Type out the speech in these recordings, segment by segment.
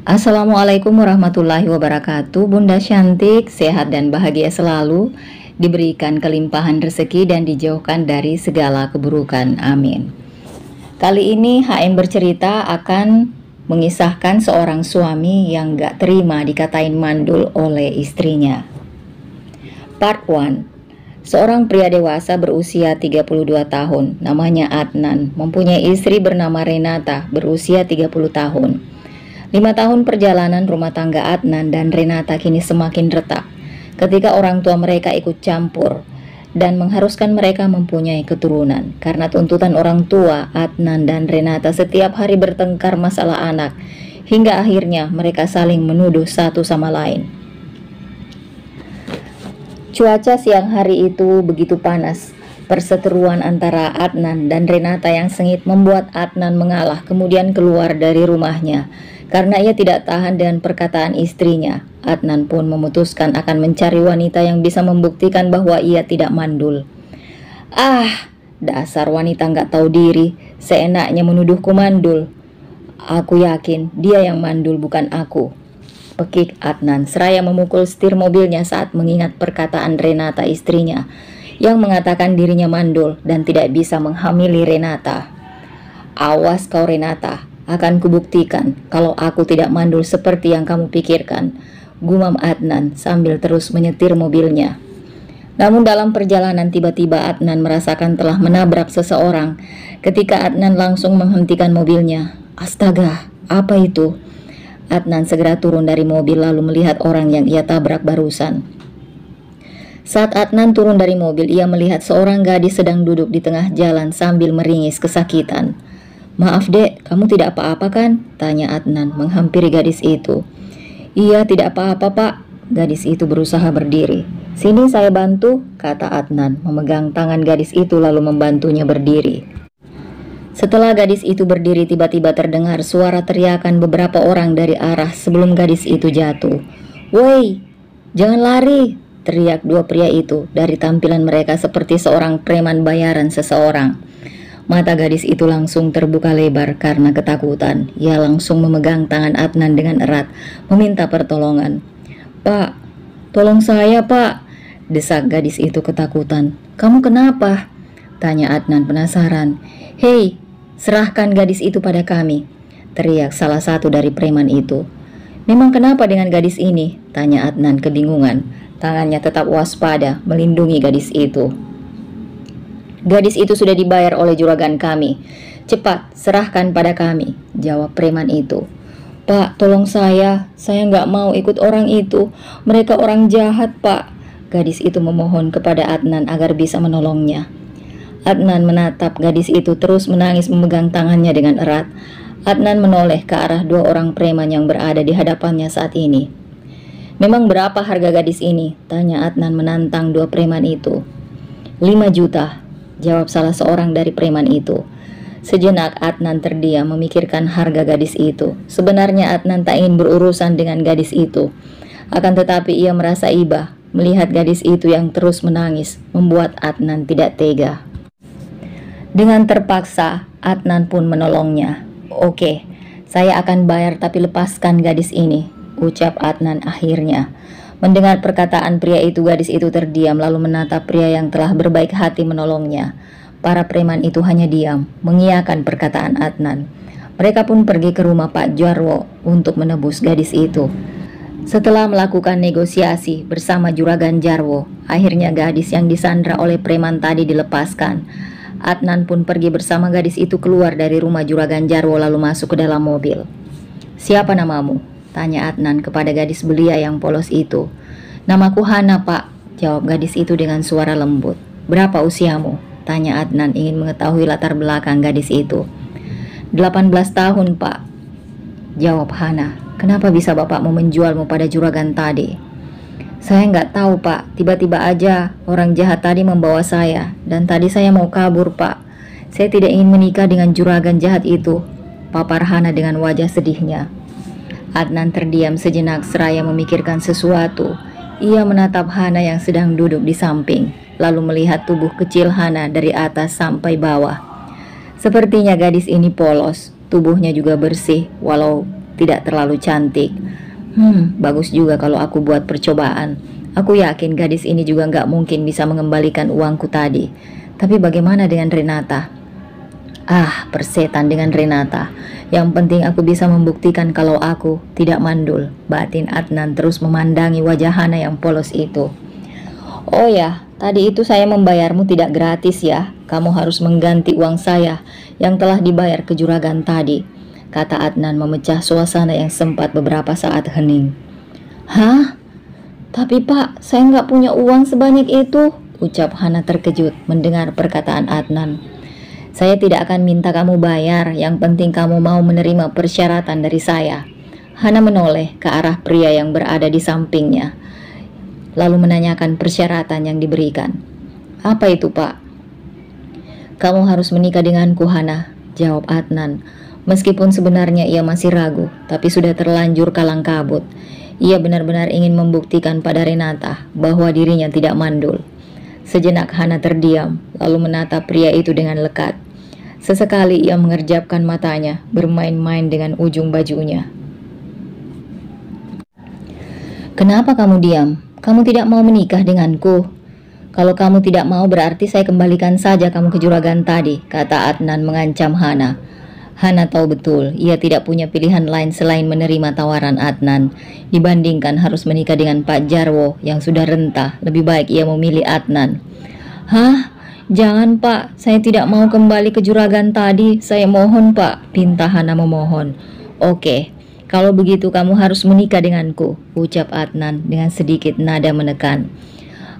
Assalamualaikum warahmatullahi wabarakatuh. Bunda cantik, sehat dan bahagia selalu, diberikan kelimpahan rezeki dan dijauhkan dari segala keburukan. Amin. Kali ini HM bercerita akan mengisahkan seorang suami yang gak terima dikatain mandul oleh istrinya. Part 1. Seorang pria dewasa berusia 32 tahun, namanya Adnan, mempunyai istri bernama Renata berusia 30 tahun. 5 tahun perjalanan rumah tangga Adnan dan Renata kini semakin retak ketika orang tua mereka ikut campur dan mengharuskan mereka mempunyai keturunan. Karena tuntutan orang tua, Adnan dan Renata setiap hari bertengkar masalah anak, hingga akhirnya mereka saling menuduh satu sama lain. Cuaca siang hari itu begitu panas. Perseteruan antara Adnan dan Renata yang sengit membuat Adnan mengalah, kemudian keluar dari rumahnya. Karena ia tidak tahan dengan perkataan istrinya, Adnan pun memutuskan akan mencari wanita yang bisa membuktikan bahwa ia tidak mandul. Ah, dasar wanita nggak tahu diri, seenaknya menuduhku mandul. Aku yakin dia yang mandul, bukan aku, pekik Adnan seraya memukul setir mobilnya saat mengingat perkataan Renata istrinya yang mengatakan dirinya mandul dan tidak bisa menghamili Renata. Awas kau Renata, akan kubuktikan kalau aku tidak mandul seperti yang kamu pikirkan, gumam Adnan sambil terus menyetir mobilnya. Namun dalam perjalanan tiba-tiba Adnan merasakan telah menabrak seseorang. Ketika Adnan langsung menghentikan mobilnya. Astaga, apa itu? Adnan segera turun dari mobil lalu melihat orang yang ia tabrak barusan. Saat Adnan turun dari mobil, ia melihat seorang gadis sedang duduk di tengah jalan sambil meringis kesakitan. Maaf dek, kamu tidak apa-apa kan? Tanya Adnan menghampiri gadis itu. Iya, tidak apa-apa pak. Gadis itu berusaha berdiri. Sini saya bantu, kata Adnan memegang tangan gadis itu lalu membantunya berdiri. Setelah gadis itu berdiri, tiba-tiba terdengar suara teriakan beberapa orang dari arah sebelum gadis itu jatuh. Woi, jangan lari, teriak dua pria itu. Dari tampilan mereka seperti seorang preman bayaran seseorang. Mata gadis itu langsung terbuka lebar karena ketakutan. Ia langsung memegang tangan Adnan dengan erat, meminta pertolongan. Pak, tolong saya pak, desak gadis itu ketakutan. Kamu kenapa? Tanya Adnan penasaran. Hei, serahkan gadis itu pada kami, teriak salah satu dari preman itu. Memang kenapa dengan gadis ini? Tanya Adnan kebingungan. Tangannya tetap waspada melindungi gadis itu. Gadis itu sudah dibayar oleh juragan kami. Cepat, serahkan pada kami, jawab preman itu. Pak, tolong saya nggak mau ikut orang itu. Mereka orang jahat, pak. Gadis itu memohon kepada Adnan agar bisa menolongnya. Adnan menatap gadis itu terus menangis memegang tangannya dengan erat. Adnan menoleh ke arah dua orang preman yang berada di hadapannya saat ini. Memang berapa harga gadis ini? Tanya Adnan menantang dua preman itu. 5 juta, jawab salah seorang dari preman itu. Sejenak Adnan terdiam memikirkan harga gadis itu. Sebenarnya Adnan tak ingin berurusan dengan gadis itu. Akan tetapi ia merasa iba melihat gadis itu yang terus menangis, membuat Adnan tidak tega. Dengan terpaksa Adnan pun menolongnya. Oke, saya akan bayar tapi lepaskan gadis ini, ucap Adnan akhirnya. Mendengar perkataan pria itu, gadis itu terdiam lalu menatap pria yang telah berbaik hati menolongnya. Para preman itu hanya diam, mengiyakan perkataan Adnan. Mereka pun pergi ke rumah Pak Jarwo untuk menebus gadis itu. Setelah melakukan negosiasi bersama juragan Jarwo, akhirnya gadis yang disandra oleh preman tadi dilepaskan. Adnan pun pergi bersama gadis itu keluar dari rumah juragan Jarwo lalu masuk ke dalam mobil. Siapa namamu? Tanya Adnan kepada gadis belia yang polos itu. Namaku Hana pak, jawab gadis itu dengan suara lembut. Berapa usiamu? Tanya Adnan ingin mengetahui latar belakang gadis itu. 18 tahun pak, jawab Hana. Kenapa bisa bapakmu menjualmu pada juragan tadi? Saya nggak tahu pak, tiba-tiba aja orang jahat tadi membawa saya. Dan tadi saya mau kabur pak. Saya tidak ingin menikah dengan juragan jahat itu, papar Hana dengan wajah sedihnya. Adnan terdiam sejenak seraya memikirkan sesuatu. Ia menatap Hana yang sedang duduk di samping, lalu melihat tubuh kecil Hana dari atas sampai bawah. Sepertinya gadis ini polos, tubuhnya juga bersih, walau tidak terlalu cantik. Bagus juga kalau aku buat percobaan. Aku yakin gadis ini juga nggak mungkin bisa mengembalikan uangku tadi. Tapi bagaimana dengan Renata? Persetan dengan Renata. Yang penting aku bisa membuktikan kalau aku tidak mandul. Batin Adnan terus memandangi wajah Hana yang polos itu. Oh ya, tadi itu saya membayarmu tidak gratis ya. Kamu harus mengganti uang saya yang telah dibayar ke juragan tadi, kata Adnan memecah suasana yang sempat beberapa saat hening. Hah? Tapi Pak, saya nggak punya uang sebanyak itu, ucap Hana terkejut mendengar perkataan Adnan. Saya tidak akan minta kamu bayar, yang penting kamu mau menerima persyaratan dari saya. Hana menoleh ke arah pria yang berada di sampingnya, lalu menanyakan persyaratan yang diberikan. Apa itu Pak? Kamu harus menikah denganku Hana, jawab Adnan. Meskipun sebenarnya ia masih ragu, tapi sudah terlanjur kalang kabut. Ia benar-benar ingin membuktikan pada Renata bahwa dirinya tidak mandul. Sejenak Hana terdiam, lalu menatap pria itu dengan lekat. Sesekali ia mengerjapkan matanya, bermain-main dengan ujung bajunya. Kenapa kamu diam? Kamu tidak mau menikah denganku? Kalau kamu tidak mau berarti saya kembalikan saja kamu ke juragan tadi, kata Adnan mengancam Hana. Hana tahu betul ia tidak punya pilihan lain selain menerima tawaran Adnan. Dibandingkan harus menikah dengan Pak Jarwo yang sudah rentah, lebih baik ia memilih Adnan. Hah? Jangan Pak, saya tidak mau kembali ke juragan tadi. Saya mohon Pak, pinta Hana memohon. Oke, kalau begitu kamu harus menikah denganku, ucap Adnan dengan sedikit nada menekan.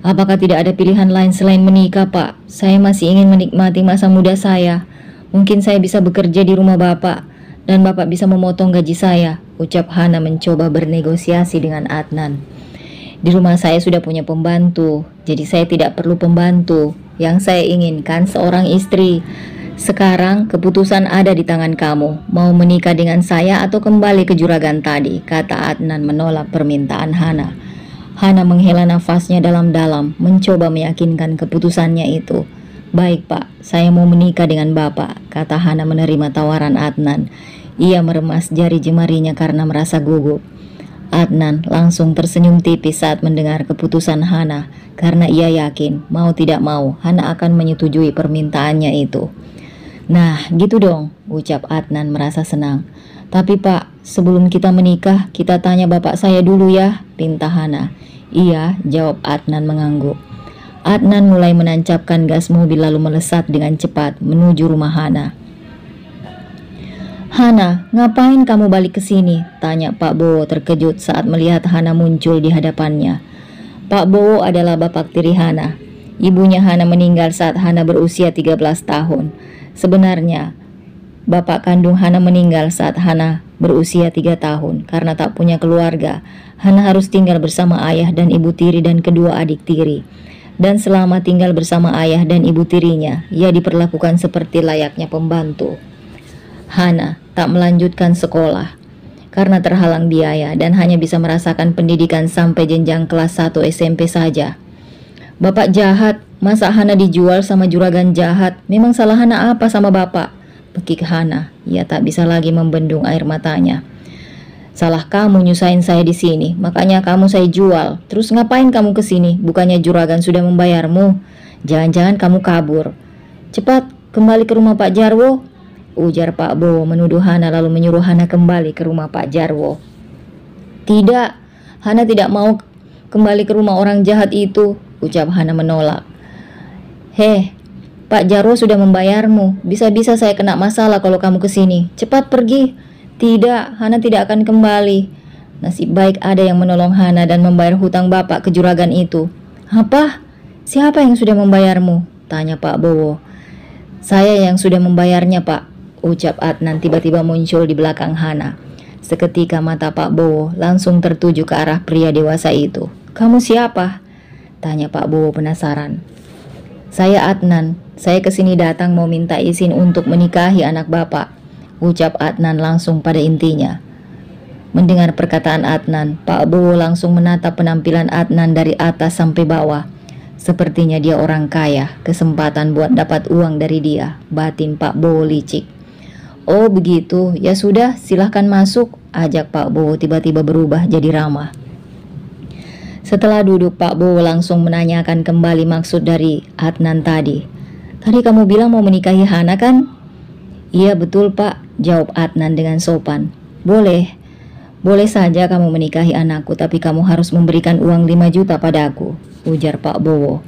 Apakah tidak ada pilihan lain selain menikah Pak? Saya masih ingin menikmati masa muda saya. Mungkin saya bisa bekerja di rumah Bapak dan Bapak bisa memotong gaji saya, ucap Hana mencoba bernegosiasi dengan Adnan. Di rumah saya sudah punya pembantu, jadi saya tidak perlu pembantu. Yang saya inginkan seorang istri. Sekarang keputusan ada di tangan kamu, mau menikah dengan saya atau kembali ke juragan tadi, kata Adnan menolak permintaan Hana. Hana menghela nafasnya dalam-dalam, mencoba meyakinkan keputusannya itu. Baik Pak, saya mau menikah dengan Bapak, kata Hana menerima tawaran Adnan. Ia meremas jari jemarinya karena merasa gugup. Adnan langsung tersenyum tipis saat mendengar keputusan Hana, karena ia yakin mau tidak mau Hana akan menyetujui permintaannya itu. Nah gitu dong, ucap Adnan merasa senang. Tapi Pak, sebelum kita menikah kita tanya bapak saya dulu ya, pinta Hana. Iya, jawab Adnan mengangguk. Adnan mulai menancapkan gas mobil lalu melesat dengan cepat menuju rumah Hana. Hana, ngapain kamu balik ke sini? Tanya Pak Bowo terkejut saat melihat Hana muncul di hadapannya. Pak Bowo adalah bapak tiri Hana. Ibunya Hana meninggal saat Hana berusia 13 tahun. Sebenarnya, bapak kandung Hana meninggal saat Hana berusia 3 tahun. Karena tak punya keluarga, Hana harus tinggal bersama ayah dan ibu tiri dan kedua adik tiri. Dan selama tinggal bersama ayah dan ibu tirinya, ia diperlakukan seperti layaknya pembantu. Hana tak melanjutkan sekolah karena terhalang biaya dan hanya bisa merasakan pendidikan sampai jenjang kelas 1 SMP saja. Bapak jahat, masa Hana dijual sama juragan jahat? Memang salah Hana apa sama bapak? Pekik Hana, ia tak bisa lagi membendung air matanya. Salah kamu nyusahin saya di sini, makanya kamu saya jual. Terus ngapain kamu ke sini? Bukannya juragan sudah membayarmu? Jangan-jangan kamu kabur. Cepat kembali ke rumah Pak Jarwo, ujar Pak Bowo menuduh Hana lalu menyuruh Hana kembali ke rumah Pak Jarwo. Tidak, Hana tidak mau kembali ke rumah orang jahat itu, ucap Hana menolak. Heh, Pak Jarwo sudah membayarmu. Bisa-bisa saya kena masalah kalau kamu ke sini. Cepat pergi. Tidak, Hana tidak akan kembali. Nasib baik ada yang menolong Hana dan membayar hutang bapak ke juragan itu. Apa? Siapa yang sudah membayarmu? Tanya Pak Bowo. Saya yang sudah membayarnya Pak, ucap Adnan tiba-tiba muncul di belakang Hana. Seketika mata Pak Bowo langsung tertuju ke arah pria dewasa itu. Kamu siapa? Tanya Pak Bowo penasaran. Saya Adnan, saya kesini datang mau minta izin untuk menikahi anak bapak, ucap Adnan langsung pada intinya. Mendengar perkataan Adnan, Pak Bowo langsung menatap penampilan Adnan dari atas sampai bawah. Sepertinya dia orang kaya, kesempatan buat dapat uang dari dia, batin Pak Bowo licik. Oh begitu, ya sudah silahkan masuk, ajak Pak Bowo tiba-tiba berubah jadi ramah. Setelah duduk, Pak Bowo langsung menanyakan kembali maksud dari Adnan tadi. Tadi kamu bilang mau menikahi Hana kan? Iya betul Pak, jawab Adnan dengan sopan. Boleh saja kamu menikahi anakku, tapi kamu harus memberikan uang 5 juta padaku, ujar Pak Bowo,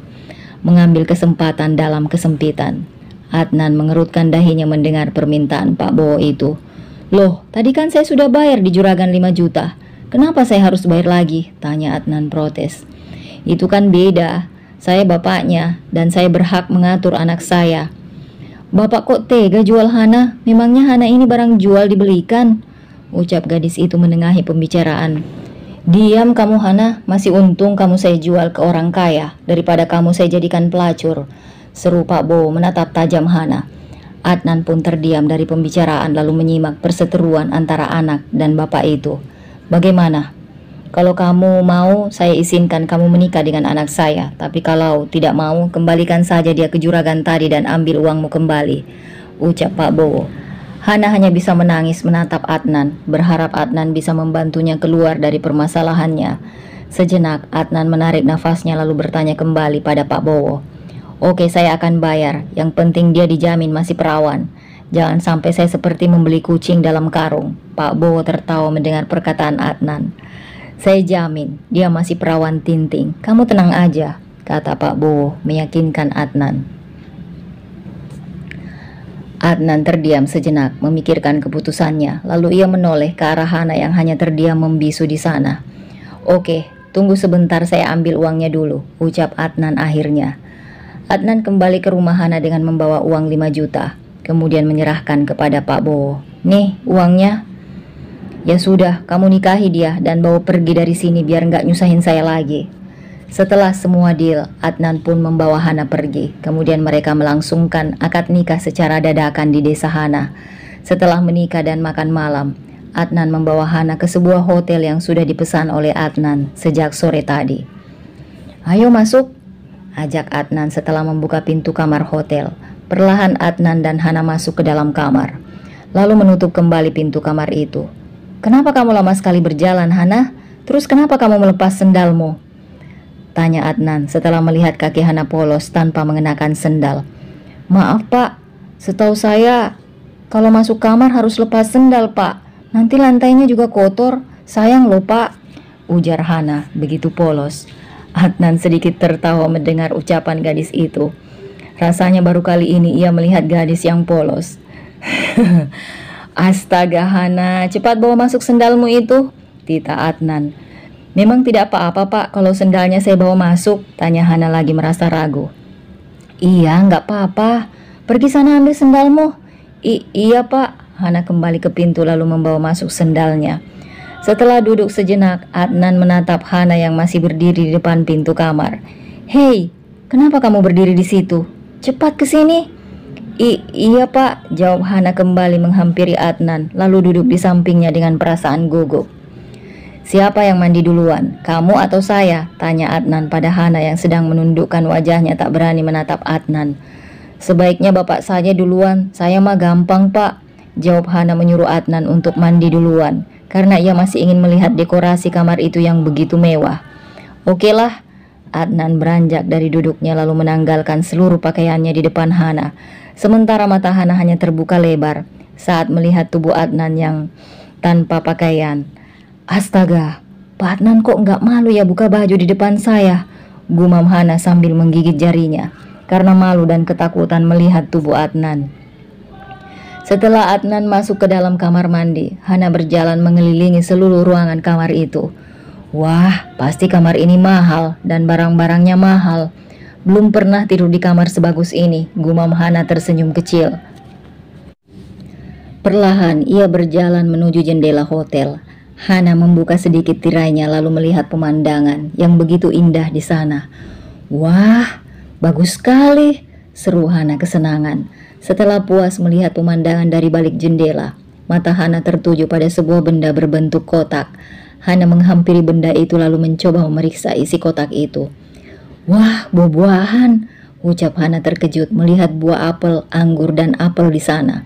mengambil kesempatan dalam kesempitan. Adnan mengerutkan dahinya mendengar permintaan Pak Bowo itu. Loh, tadi kan saya sudah bayar di juragan 5 juta. Kenapa saya harus bayar lagi? Tanya Adnan protes. Itu kan beda. Saya bapaknya dan saya berhak mengatur anak saya. Bapak kok tega jual Hana? Memangnya Hana ini barang jual dibelikan? Ucap gadis itu menengahi pembicaraan. Diam kamu Hana, masih untung kamu saya jual ke orang kaya daripada kamu saya jadikan pelacur, seru Pak Bowo menatap tajam Hana. Adnan pun terdiam dari pembicaraan lalu menyimak perseteruan antara anak dan bapak itu. Bagaimana? Kalau kamu mau, saya izinkan kamu menikah dengan anak saya. Tapi kalau tidak mau, kembalikan saja dia ke juragan tadi dan ambil uangmu kembali, ucap Pak Bowo. Hana hanya bisa menangis menatap Adnan, berharap Adnan bisa membantunya keluar dari permasalahannya. Sejenak, Adnan menarik nafasnya lalu bertanya kembali pada Pak Bowo. Oke, saya akan bayar. Yang penting dia dijamin masih perawan. Jangan sampai saya seperti membeli kucing dalam karung. Pak Bowo tertawa mendengar perkataan Adnan. Saya jamin dia masih perawan Tinting. Kamu tenang aja, kata Pak Bowo meyakinkan Adnan. Adnan terdiam sejenak memikirkan keputusannya. Lalu ia menoleh ke arah Hana yang hanya terdiam membisu di sana. Oke, tunggu sebentar saya ambil uangnya dulu, ucap Adnan akhirnya. Adnan kembali ke rumah Hana dengan membawa uang 5 juta. Kemudian menyerahkan kepada Pak Bowo. Nih uangnya. Ya sudah, kamu nikahi dia dan bawa pergi dari sini biar nggak nyusahin saya lagi. Setelah semua deal, Adnan pun membawa Hana pergi. Kemudian mereka melangsungkan akad nikah secara dadakan di desa Hana. Setelah menikah dan makan malam, Adnan membawa Hana ke sebuah hotel yang sudah dipesan oleh Adnan sejak sore tadi. Ayo masuk, ajak Adnan setelah membuka pintu kamar hotel. Perlahan Adnan dan Hana masuk ke dalam kamar, lalu menutup kembali pintu kamar itu. Kenapa kamu lama sekali berjalan, Hana? Terus kenapa kamu melepas sendalmu? Tanya Adnan setelah melihat kaki Hana polos tanpa mengenakan sendal. Maaf Pak, setahu saya kalau masuk kamar harus lepas sendal Pak. Nanti lantainya juga kotor, sayang loh Pak, ujar Hana begitu polos. Adnan sedikit tertawa mendengar ucapan gadis itu. Rasanya baru kali ini ia melihat gadis yang polos. Astaga Hana, cepat bawa masuk sendalmu itu, tita Adnan. Memang tidak apa-apa Pak kalau sendalnya saya bawa masuk, tanya Hana lagi merasa ragu. Iya nggak apa-apa, pergi sana ambil sendalmu. Iya Pak, Hana kembali ke pintu lalu membawa masuk sendalnya. Setelah duduk sejenak, Adnan menatap Hana yang masih berdiri di depan pintu kamar. Hei, kenapa kamu berdiri di situ? Cepat ke sini. Iya Pak, jawab Hana kembali menghampiri Adnan lalu duduk di sampingnya dengan perasaan gugup. Siapa yang mandi duluan, kamu atau saya? Tanya Adnan pada Hana yang sedang menundukkan wajahnya tak berani menatap Adnan. Sebaiknya bapak saja duluan, saya mah gampang Pak, jawab Hana menyuruh Adnan untuk mandi duluan karena ia masih ingin melihat dekorasi kamar itu yang begitu mewah. Oke lah, Adnan beranjak dari duduknya lalu menanggalkan seluruh pakaiannya di depan Hana. Sementara mata Hana hanya terbuka lebar saat melihat tubuh Adnan yang tanpa pakaian. Astaga, Pak Adnan kok nggak malu ya buka baju di depan saya, gumam Hana sambil menggigit jarinya karena malu dan ketakutan melihat tubuh Adnan. Setelah Adnan masuk ke dalam kamar mandi, Hana berjalan mengelilingi seluruh ruangan kamar itu. Wah, pasti kamar ini mahal dan barang-barangnya mahal. Belum pernah tidur di kamar sebagus ini, gumam Hana tersenyum kecil. Perlahan ia berjalan menuju jendela hotel. Hana membuka sedikit tirainya lalu melihat pemandangan yang begitu indah di sana. Wah, bagus sekali, seru Hana kesenangan. Setelah puas melihat pemandangan dari balik jendela, mata Hana tertuju pada sebuah benda berbentuk kotak. Hana menghampiri benda itu lalu mencoba memeriksa isi kotak itu. Wah, buah-buahan, ucap Hana terkejut melihat buah apel, anggur, dan apel di sana.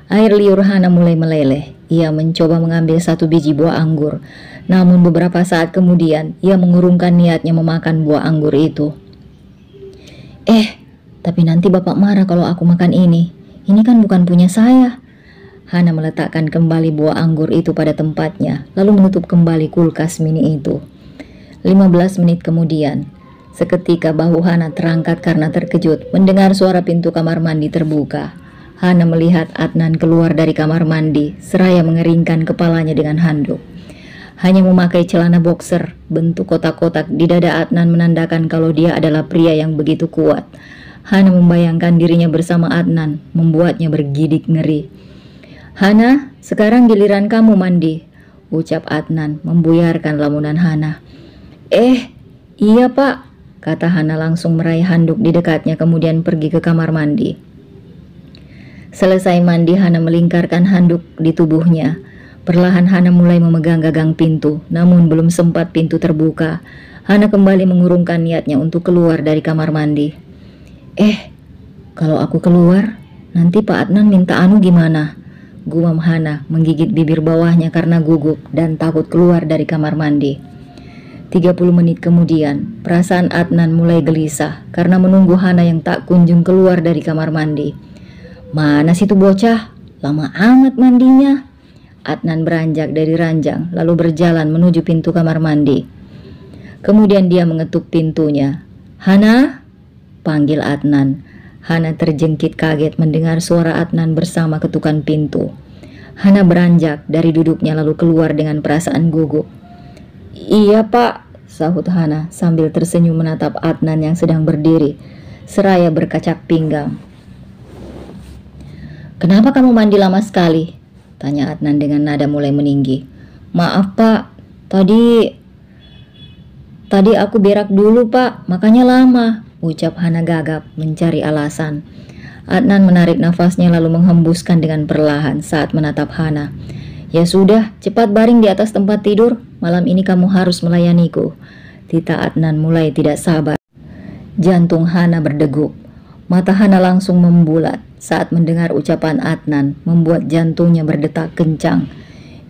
Air liur Hana mulai meleleh. Ia mencoba mengambil satu biji buah anggur. Namun beberapa saat kemudian, ia mengurungkan niatnya memakan buah anggur itu. Tapi nanti bapak marah kalau aku makan ini. Ini kan bukan punya saya. Hana meletakkan kembali buah anggur itu pada tempatnya, lalu menutup kembali kulkas mini itu. 15 menit kemudian, seketika bahu Hana terangkat karena terkejut mendengar suara pintu kamar mandi terbuka. Hana melihat Adnan keluar dari kamar mandi seraya mengeringkan kepalanya dengan handuk. Hanya memakai celana boxer bentuk kotak-kotak di dada Adnan menandakan kalau dia adalah pria yang begitu kuat. Hana membayangkan dirinya bersama Adnan membuatnya bergidik ngeri. "Hana, sekarang giliran kamu mandi," ucap Adnan membuyarkan lamunan Hana. Iya pak," kata Hana langsung meraih handuk di dekatnya kemudian pergi ke kamar mandi. Selesai mandi, Hana melingkarkan handuk di tubuhnya. Perlahan Hana mulai memegang gagang pintu, namun belum sempat pintu terbuka. Hana kembali mengurungkan niatnya untuk keluar dari kamar mandi. Kalau aku keluar, nanti Pak Adnan minta anu gimana? Gumam Hana menggigit bibir bawahnya karena gugup dan takut keluar dari kamar mandi. 30 menit kemudian, perasaan Adnan mulai gelisah karena menunggu Hana yang tak kunjung keluar dari kamar mandi. "Mana situ bocah? Lama amat mandinya." Adnan beranjak dari ranjang lalu berjalan menuju pintu kamar mandi. Kemudian dia mengetuk pintunya. "Hana?" panggil Adnan. Hana terjengkit kaget mendengar suara Adnan bersama ketukan pintu. Hana beranjak dari duduknya lalu keluar dengan perasaan gugup. "Iya pak," sahut Hana sambil tersenyum menatap Adnan yang sedang berdiri seraya berkacak pinggang. "Kenapa kamu mandi lama sekali?" tanya Adnan dengan nada mulai meninggi. "Maaf pak, tadi aku berak dulu pak, makanya lama," ucap Hana gagap mencari alasan. Adnan menarik nafasnya lalu menghembuskan dengan perlahan saat menatap Hana. "Ya sudah, cepat baring di atas tempat tidur. Malam ini kamu harus melayaniku." Tita Adnan mulai tidak sabar. Jantung Hana berdegup. Mata Hana langsung membulat saat mendengar ucapan Adnan, membuat jantungnya berdetak kencang.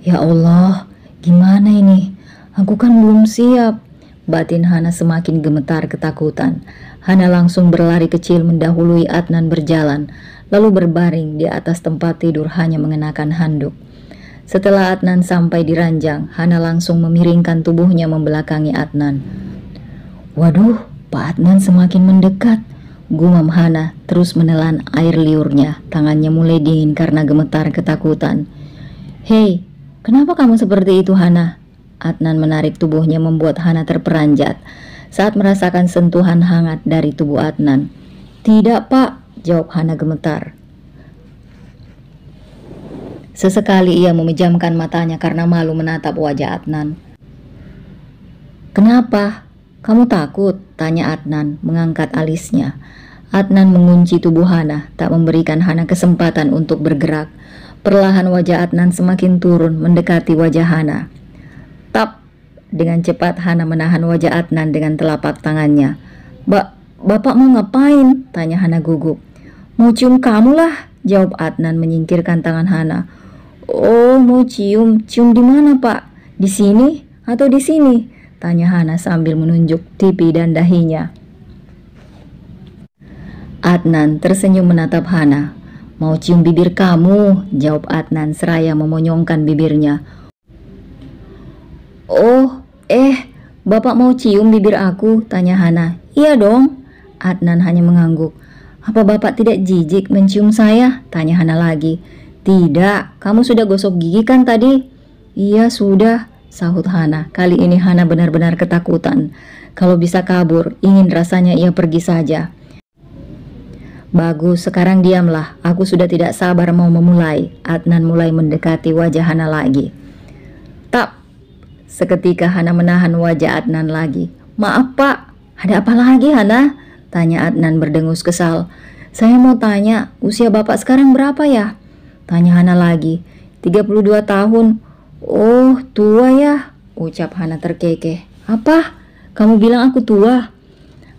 "Ya Allah, gimana ini? Aku kan belum siap." Batin Hana semakin gemetar ketakutan. Hana langsung berlari kecil mendahului Adnan berjalan, lalu berbaring di atas tempat tidur hanya mengenakan handuk. Setelah Adnan sampai di ranjang, Hana langsung memiringkan tubuhnya membelakangi Adnan. "Waduh, Pak Adnan semakin mendekat," gumam Hana terus menelan air liurnya. Tangannya mulai dingin karena gemetar ketakutan. "Hei, kenapa kamu seperti itu Hana?" Adnan menarik tubuhnya membuat Hana terperanjat saat merasakan sentuhan hangat dari tubuh Adnan. "Tidak pak," jawab Hana gemetar. Sesekali ia memejamkan matanya karena malu menatap wajah Adnan. "Kenapa? Kamu takut?" tanya Adnan mengangkat alisnya. Adnan mengunci tubuh Hana, tak memberikan Hana kesempatan untuk bergerak. Perlahan wajah Adnan semakin turun mendekati wajah Hana. "Tap!" Dengan cepat Hana menahan wajah Adnan dengan telapak tangannya. Bapak mau ngapain?" tanya Hana gugup. "Mau cium kamu lah," jawab Adnan menyingkirkan tangan Hana. "Oh, mau cium? Cium di mana pak? Di sini atau di sini?" tanya Hana sambil menunjuk pipi dan dahinya. Adnan tersenyum menatap Hana. "Mau cium bibir kamu," jawab Adnan seraya memonyongkan bibirnya. "Oh, Bapak mau cium bibir aku?" tanya Hana. "Iya dong." Adnan hanya mengangguk. "Apa Bapak tidak jijik mencium saya?" tanya Hana lagi. "Tidak, kamu sudah gosok gigi kan tadi?" "Iya sudah," sahut Hana. Kali ini Hana benar-benar ketakutan. Kalau bisa kabur, ingin rasanya ia pergi saja. "Bagus, sekarang diamlah. Aku sudah tidak sabar mau memulai." Adnan mulai mendekati wajah Hana lagi. "Tap!" Seketika Hana menahan wajah Adnan lagi. "Maaf pak, ada apa lagi Hana?" tanya Adnan berdengus kesal. "Saya mau tanya, usia Bapak sekarang berapa ya?" tanya Hana lagi. 32 tahun. "Oh, tua ya," ucap Hana terkekeh. "Apa? Kamu bilang aku tua?"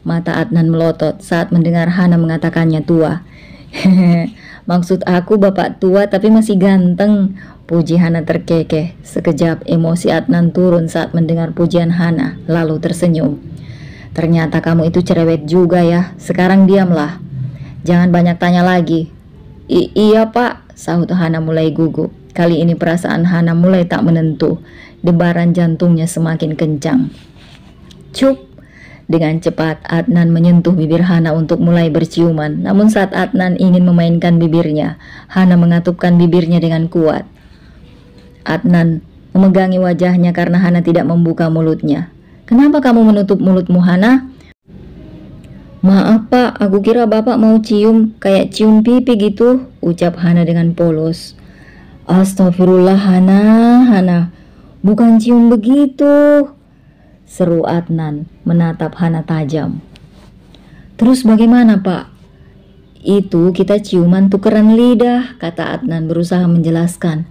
Mata Adnan melotot saat mendengar Hana mengatakannya tua. Maksud aku bapak tua tapi masih ganteng, puji Hana terkekeh. Sekejap emosi Adnan turun saat mendengar pujian Hana, lalu tersenyum. Ternyata kamu itu cerewet juga ya, sekarang diamlah. Jangan banyak tanya lagi. Iya pak, sahut Hana mulai gugup. Kali ini perasaan Hana mulai tak menentu. Debaran jantungnya semakin kencang. Cup. Dengan cepat Adnan menyentuh bibir Hana untuk mulai berciuman. Namun saat Adnan ingin memainkan bibirnya, Hana mengatupkan bibirnya dengan kuat. Adnan memegangi wajahnya karena Hana tidak membuka mulutnya. Kenapa kamu menutup mulutmu, Hana? Maaf pak, aku kira bapak mau cium, kayak cium pipi gitu, ucap Hana dengan polos. Astagfirullah Hana, bukan cium begitu, seru Adnan menatap Hana tajam. Terus bagaimana pak? Itu kita ciuman tukeran lidah, kata Adnan berusaha menjelaskan.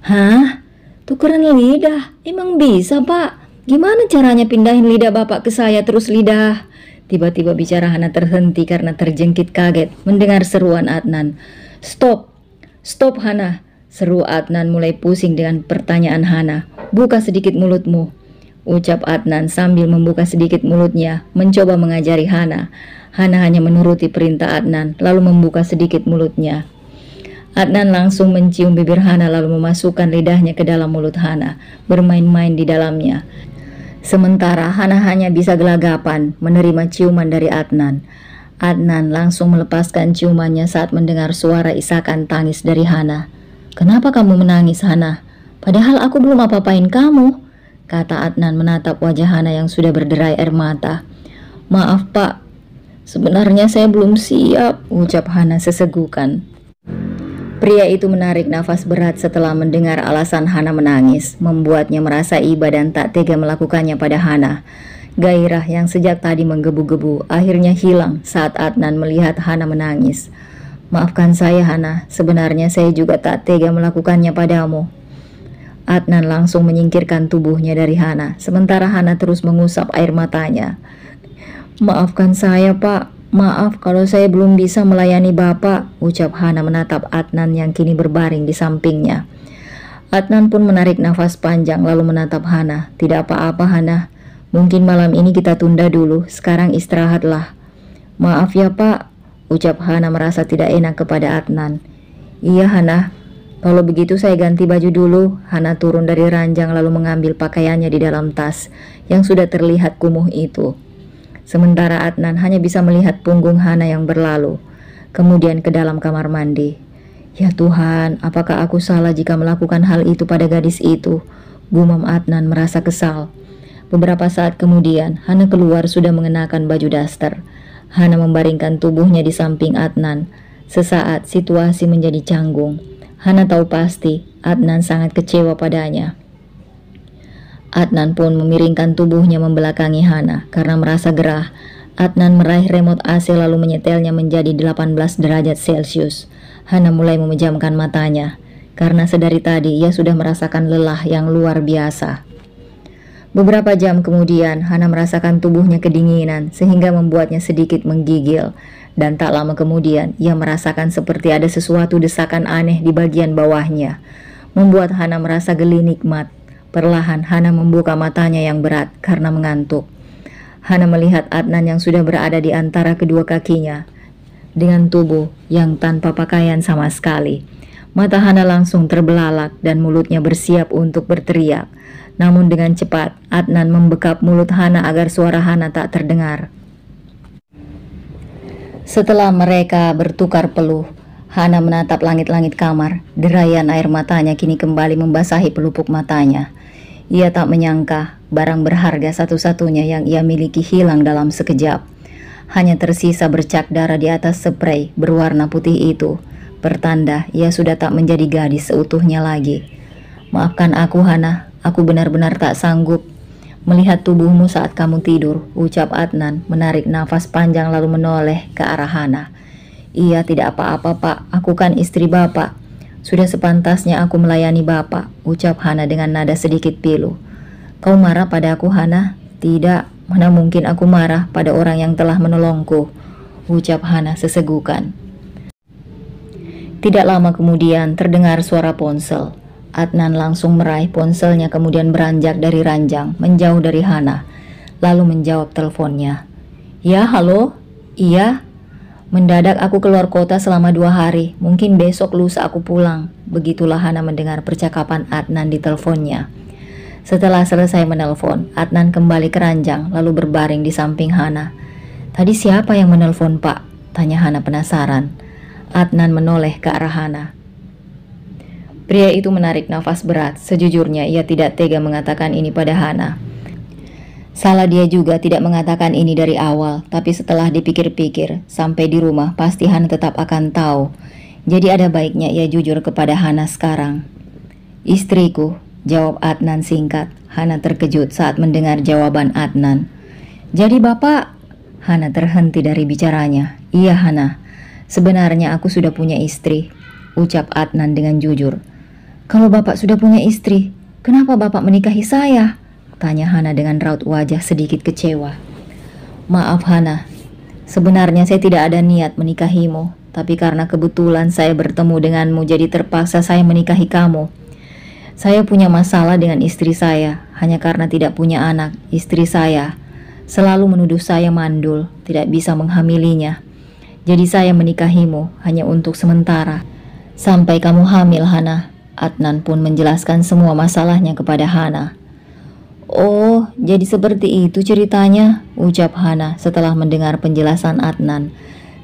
Hah? Tukeran lidah? Emang bisa pak? Gimana caranya pindahin lidah bapak ke saya terus lidah? Tiba-tiba bicara Hana terhenti karena terjengkit kaget mendengar seruan Adnan. Stop Hana, seru Adnan mulai pusing dengan pertanyaan Hana. Buka sedikit mulutmu, ucap Adnan sambil membuka sedikit mulutnya, mencoba mengajari Hana. Hana hanya menuruti perintah Adnan, lalu membuka sedikit mulutnya. Adnan langsung mencium bibir Hana lalu memasukkan lidahnya ke dalam mulut Hana, bermain-main di dalamnya. Sementara Hana hanya bisa gelagapan menerima ciuman dari Adnan. Adnan langsung melepaskan ciumannya saat mendengar suara isakan tangis dari Hana. Kenapa kamu menangis, Hana? Padahal aku belum apa-apain kamu, kata Adnan menatap wajah Hana yang sudah berderai air mata. Maaf pak, sebenarnya saya belum siap, ucap Hana sesegukan. Pria itu menarik nafas berat setelah mendengar alasan Hana menangis, membuatnya merasa iba dan tak tega melakukannya pada Hana. Gairah yang sejak tadi menggebu-gebu akhirnya hilang saat Adnan melihat Hana menangis. Maafkan saya Hana, sebenarnya saya juga tak tega melakukannya padamu. Adnan langsung menyingkirkan tubuhnya dari Hana, sementara Hana terus mengusap air matanya. Maafkan saya pak. Maaf kalau saya belum bisa melayani bapak, ucap Hana menatap Adnan yang kini berbaring di sampingnya. Adnan pun menarik nafas panjang lalu menatap Hana. Tidak apa-apa Hana, mungkin malam ini kita tunda dulu, sekarang istirahatlah. Maaf ya pak, ucap Hana merasa tidak enak kepada Adnan. Iya Hana, kalau begitu saya ganti baju dulu. Hana turun dari ranjang lalu mengambil pakaiannya di dalam tas yang sudah terlihat kumuh itu. Sementara Adnan hanya bisa melihat punggung Hana yang berlalu, kemudian ke dalam kamar mandi. Ya Tuhan, apakah aku salah jika melakukan hal itu pada gadis itu? Gumam Adnan merasa kesal. Beberapa saat kemudian, Hana keluar sudah mengenakan baju daster. Hana membaringkan tubuhnya di samping Adnan. Sesaat situasi menjadi canggung. Hana tahu pasti Adnan sangat kecewa padanya. Adnan pun memiringkan tubuhnya membelakangi Hana karena merasa gerah. Adnan meraih remote AC lalu menyetelnya menjadi 18 derajat Celcius. Hana mulai memejamkan matanya karena sedari tadi ia sudah merasakan lelah yang luar biasa. Beberapa jam kemudian Hana merasakan tubuhnya kedinginan sehingga membuatnya sedikit menggigil. Dan tak lama kemudian ia merasakan seperti ada sesuatu desakan aneh di bagian bawahnya, membuat Hana merasa geli nikmat. Perlahan Hana membuka matanya yang berat karena mengantuk. Hana melihat Adnan yang sudah berada di antara kedua kakinya dengan tubuh yang tanpa pakaian sama sekali. Mata Hana langsung terbelalak dan mulutnya bersiap untuk berteriak. Namun dengan cepat Adnan membekap mulut Hana agar suara Hana tak terdengar. Setelah mereka bertukar peluh, Hana menatap langit-langit kamar. Derayan air matanya kini kembali membasahi pelupuk matanya. Ia tak menyangka barang berharga satu-satunya yang ia miliki hilang dalam sekejap. Hanya tersisa bercak darah di atas spray berwarna putih itu. Pertanda ia sudah tak menjadi gadis seutuhnya lagi. Maafkan aku Hana, aku benar-benar tak sanggup melihat tubuhmu saat kamu tidur, ucap Adnan menarik nafas panjang lalu menoleh ke arah Hana. Iya tidak apa-apa pak, aku kan istri bapak. Sudah sepantasnya aku melayani bapak, ucap Hana dengan nada sedikit pilu. Kau marah pada aku Hana? Tidak, mana mungkin aku marah pada orang yang telah menolongku, ucap Hana sesegukan. Tidak lama kemudian terdengar suara ponsel. Adnan langsung meraih ponselnya kemudian beranjak dari ranjang, menjauh dari Hana, lalu menjawab teleponnya. Ya, halo? Iya? Mendadak aku keluar kota selama 2 hari, mungkin besok lusa aku pulang. Begitulah Hana mendengar percakapan Adnan di teleponnya. Setelah selesai menelpon, Adnan kembali ke ranjang lalu berbaring di samping Hana. Tadi siapa yang menelpon, Pak? Tanya Hana penasaran. Adnan menoleh ke arah Hana. Pria itu menarik nafas berat. Sejujurnya ia tidak tega mengatakan ini pada Hana. Salah dia juga tidak mengatakan ini dari awal, tapi setelah dipikir-pikir, sampai di rumah pasti Hana tetap akan tahu. Jadi ada baiknya ia jujur kepada Hana sekarang. Istriku, jawab Adnan singkat. Hana terkejut saat mendengar jawaban Adnan. Jadi bapak? Hana terhenti dari bicaranya. Iya Hana, sebenarnya aku sudah punya istri, ucap Adnan dengan jujur. Kalau bapak sudah punya istri, kenapa bapak menikahi saya? Tanya Hana dengan raut wajah sedikit kecewa. Maaf Hana, sebenarnya saya tidak ada niat menikahimu, tapi karena kebetulan saya bertemu denganmu jadi terpaksa saya menikahi kamu. Saya punya masalah dengan istri saya, hanya karena tidak punya anak. Istri saya selalu menuduh saya mandul, tidak bisa menghamilinya. Jadi saya menikahimu hanya untuk sementara. Sampai kamu hamil Hana. Adnan pun menjelaskan semua masalahnya kepada Hana. Oh, jadi seperti itu ceritanya, ucap Hana setelah mendengar penjelasan Adnan.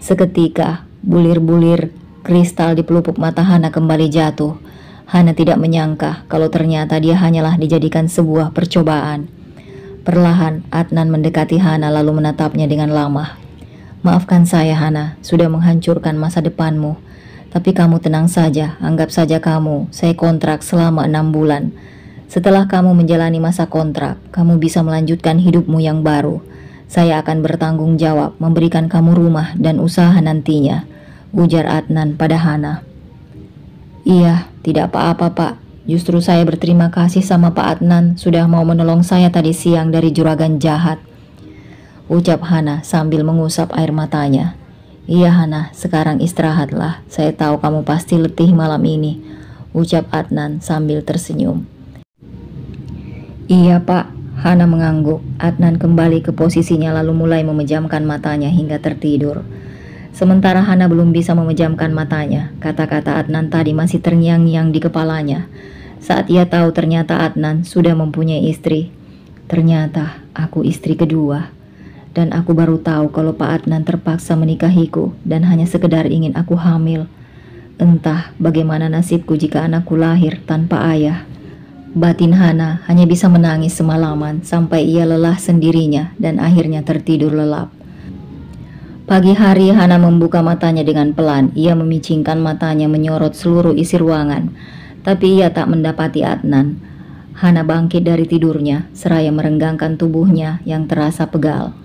Seketika, bulir-bulir kristal di pelupuk mata Hana kembali jatuh. Hana tidak menyangka kalau ternyata dia hanyalah dijadikan sebuah percobaan. Perlahan, Adnan mendekati Hana lalu menatapnya dengan lama. Maafkan saya Hana, sudah menghancurkan masa depanmu. Tapi kamu tenang saja, anggap saja saya kontrak selama 6 bulan. Setelah kamu menjalani masa kontrak, kamu bisa melanjutkan hidupmu yang baru. Saya akan bertanggung jawab memberikan kamu rumah dan usaha nantinya, ujar Adnan pada Hana. Iya, tidak apa-apa Pak. Justru saya berterima kasih sama Pak Adnan sudah mau menolong saya tadi siang dari juragan jahat, ucap Hana sambil mengusap air matanya. Iya Hana, sekarang istirahatlah. Saya tahu kamu pasti letih malam ini, ucap Adnan sambil tersenyum. Iya Pak, Hana mengangguk. Adnan kembali ke posisinya lalu mulai memejamkan matanya hingga tertidur. Sementara Hana belum bisa memejamkan matanya, kata-kata Adnan tadi masih terngiang-ngiang di kepalanya. Saat ia tahu ternyata Adnan sudah mempunyai istri. Ternyata aku istri kedua. Dan aku baru tahu kalau Pak Adnan terpaksa menikahiku dan hanya sekedar ingin aku hamil. Entah bagaimana nasibku jika anakku lahir tanpa ayah. Batin Hana hanya bisa menangis semalaman sampai ia lelah sendirinya dan akhirnya tertidur lelap. Pagi hari Hana membuka matanya dengan pelan. Ia memicingkan matanya menyorot seluruh isi ruangan. Tapi ia tak mendapati Adnan. Hana bangkit dari tidurnya seraya merenggangkan tubuhnya yang terasa pegal.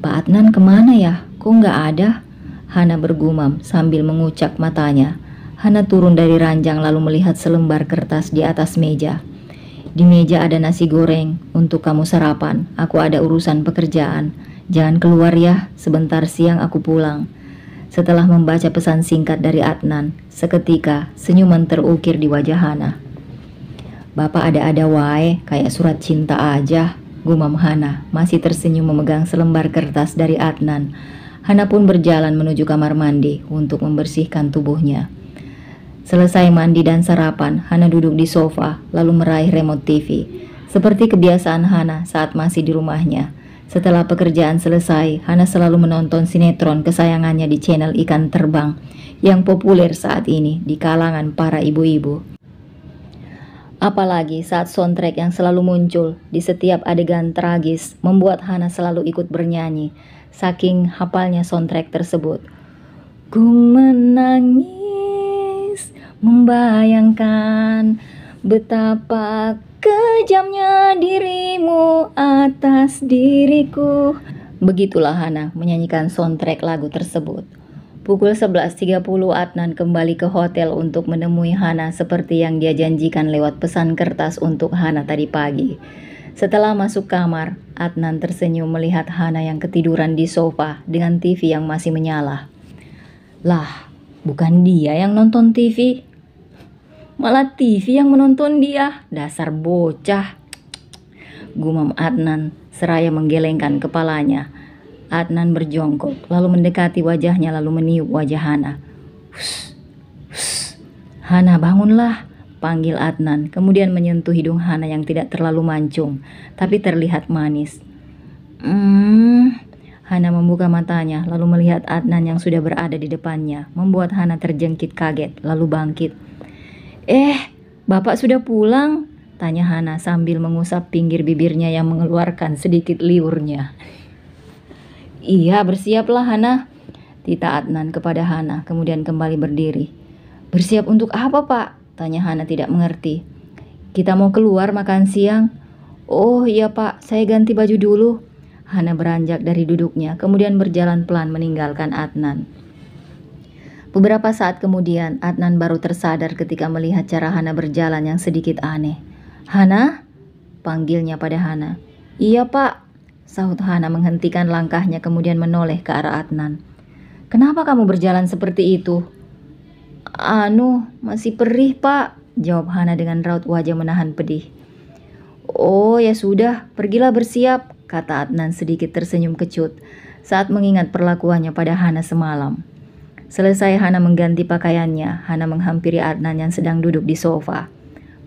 Pak Adnan kemana ya? Kok nggak ada? Hana bergumam sambil mengucak matanya. Hana turun dari ranjang lalu melihat selembar kertas di atas meja. Di meja ada nasi goreng untuk kamu sarapan. Aku ada urusan pekerjaan. Jangan keluar ya, sebentar siang aku pulang. Setelah membaca pesan singkat dari Adnan, seketika senyuman terukir di wajah Hana. Bapak ada-ada wae, kayak surat cinta aja, gumam Hana, masih tersenyum memegang selembar kertas dari Adnan. Hana pun berjalan menuju kamar mandi untuk membersihkan tubuhnya. Selesai mandi dan sarapan, Hana duduk di sofa lalu meraih remote TV. Seperti kebiasaan Hana saat masih di rumahnya. Setelah pekerjaan selesai, Hana selalu menonton sinetron kesayangannya di channel Ikan Terbang yang populer saat ini di kalangan para ibu-ibu. Apalagi saat soundtrack yang selalu muncul di setiap adegan tragis membuat Hana selalu ikut bernyanyi, saking hafalnya soundtrack tersebut. Ku menangis, membayangkan betapa kejamnya dirimu atas diriku. Begitulah Hana menyanyikan soundtrack lagu tersebut. Pukul 11.30 Adnan kembali ke hotel untuk menemui Hana seperti yang dia janjikan lewat pesan kertas untuk Hana tadi pagi. Setelah masuk kamar, Adnan tersenyum melihat Hana yang ketiduran di sofa dengan TV yang masih menyala. Lah, Bukan dia yang nonton TV, malah TV yang menonton dia. Dasar bocah, gumam Adnan seraya menggelengkan kepalanya. Adnan berjongkok, lalu mendekati wajahnya, lalu meniup wajah Hana. Hus, hus. Hana, bangunlah, panggil Adnan, kemudian menyentuh hidung Hana yang tidak terlalu mancung, tapi terlihat manis. Hana membuka matanya, lalu melihat Adnan yang sudah berada di depannya, membuat Hana terjengkit kaget, lalu bangkit. Bapak sudah pulang? Tanya Hana sambil mengusap pinggir bibirnya yang mengeluarkan sedikit liurnya. Iya, bersiaplah Hana, tita Adnan kepada Hana, kemudian kembali berdiri. Bersiap untuk apa, Pak? Tanya Hana tidak mengerti. Kita mau keluar makan siang. Oh iya Pak, saya ganti baju dulu. Hana beranjak dari duduknya, kemudian berjalan pelan meninggalkan Adnan. Beberapa saat kemudian, Adnan baru tersadar ketika melihat cara Hana berjalan yang sedikit aneh. Hana? Panggilnya pada Hana. Iya Pak, sahut Hana menghentikan langkahnya kemudian menoleh ke arah Adnan. Kenapa kamu berjalan seperti itu? Masih perih Pak, jawab Hana dengan raut wajah menahan pedih. Oh ya sudah, pergilah bersiap, kata Adnan sedikit tersenyum kecut saat mengingat perlakuannya pada Hana semalam. Selesai Hana mengganti pakaiannya, Hana menghampiri Adnan yang sedang duduk di sofa.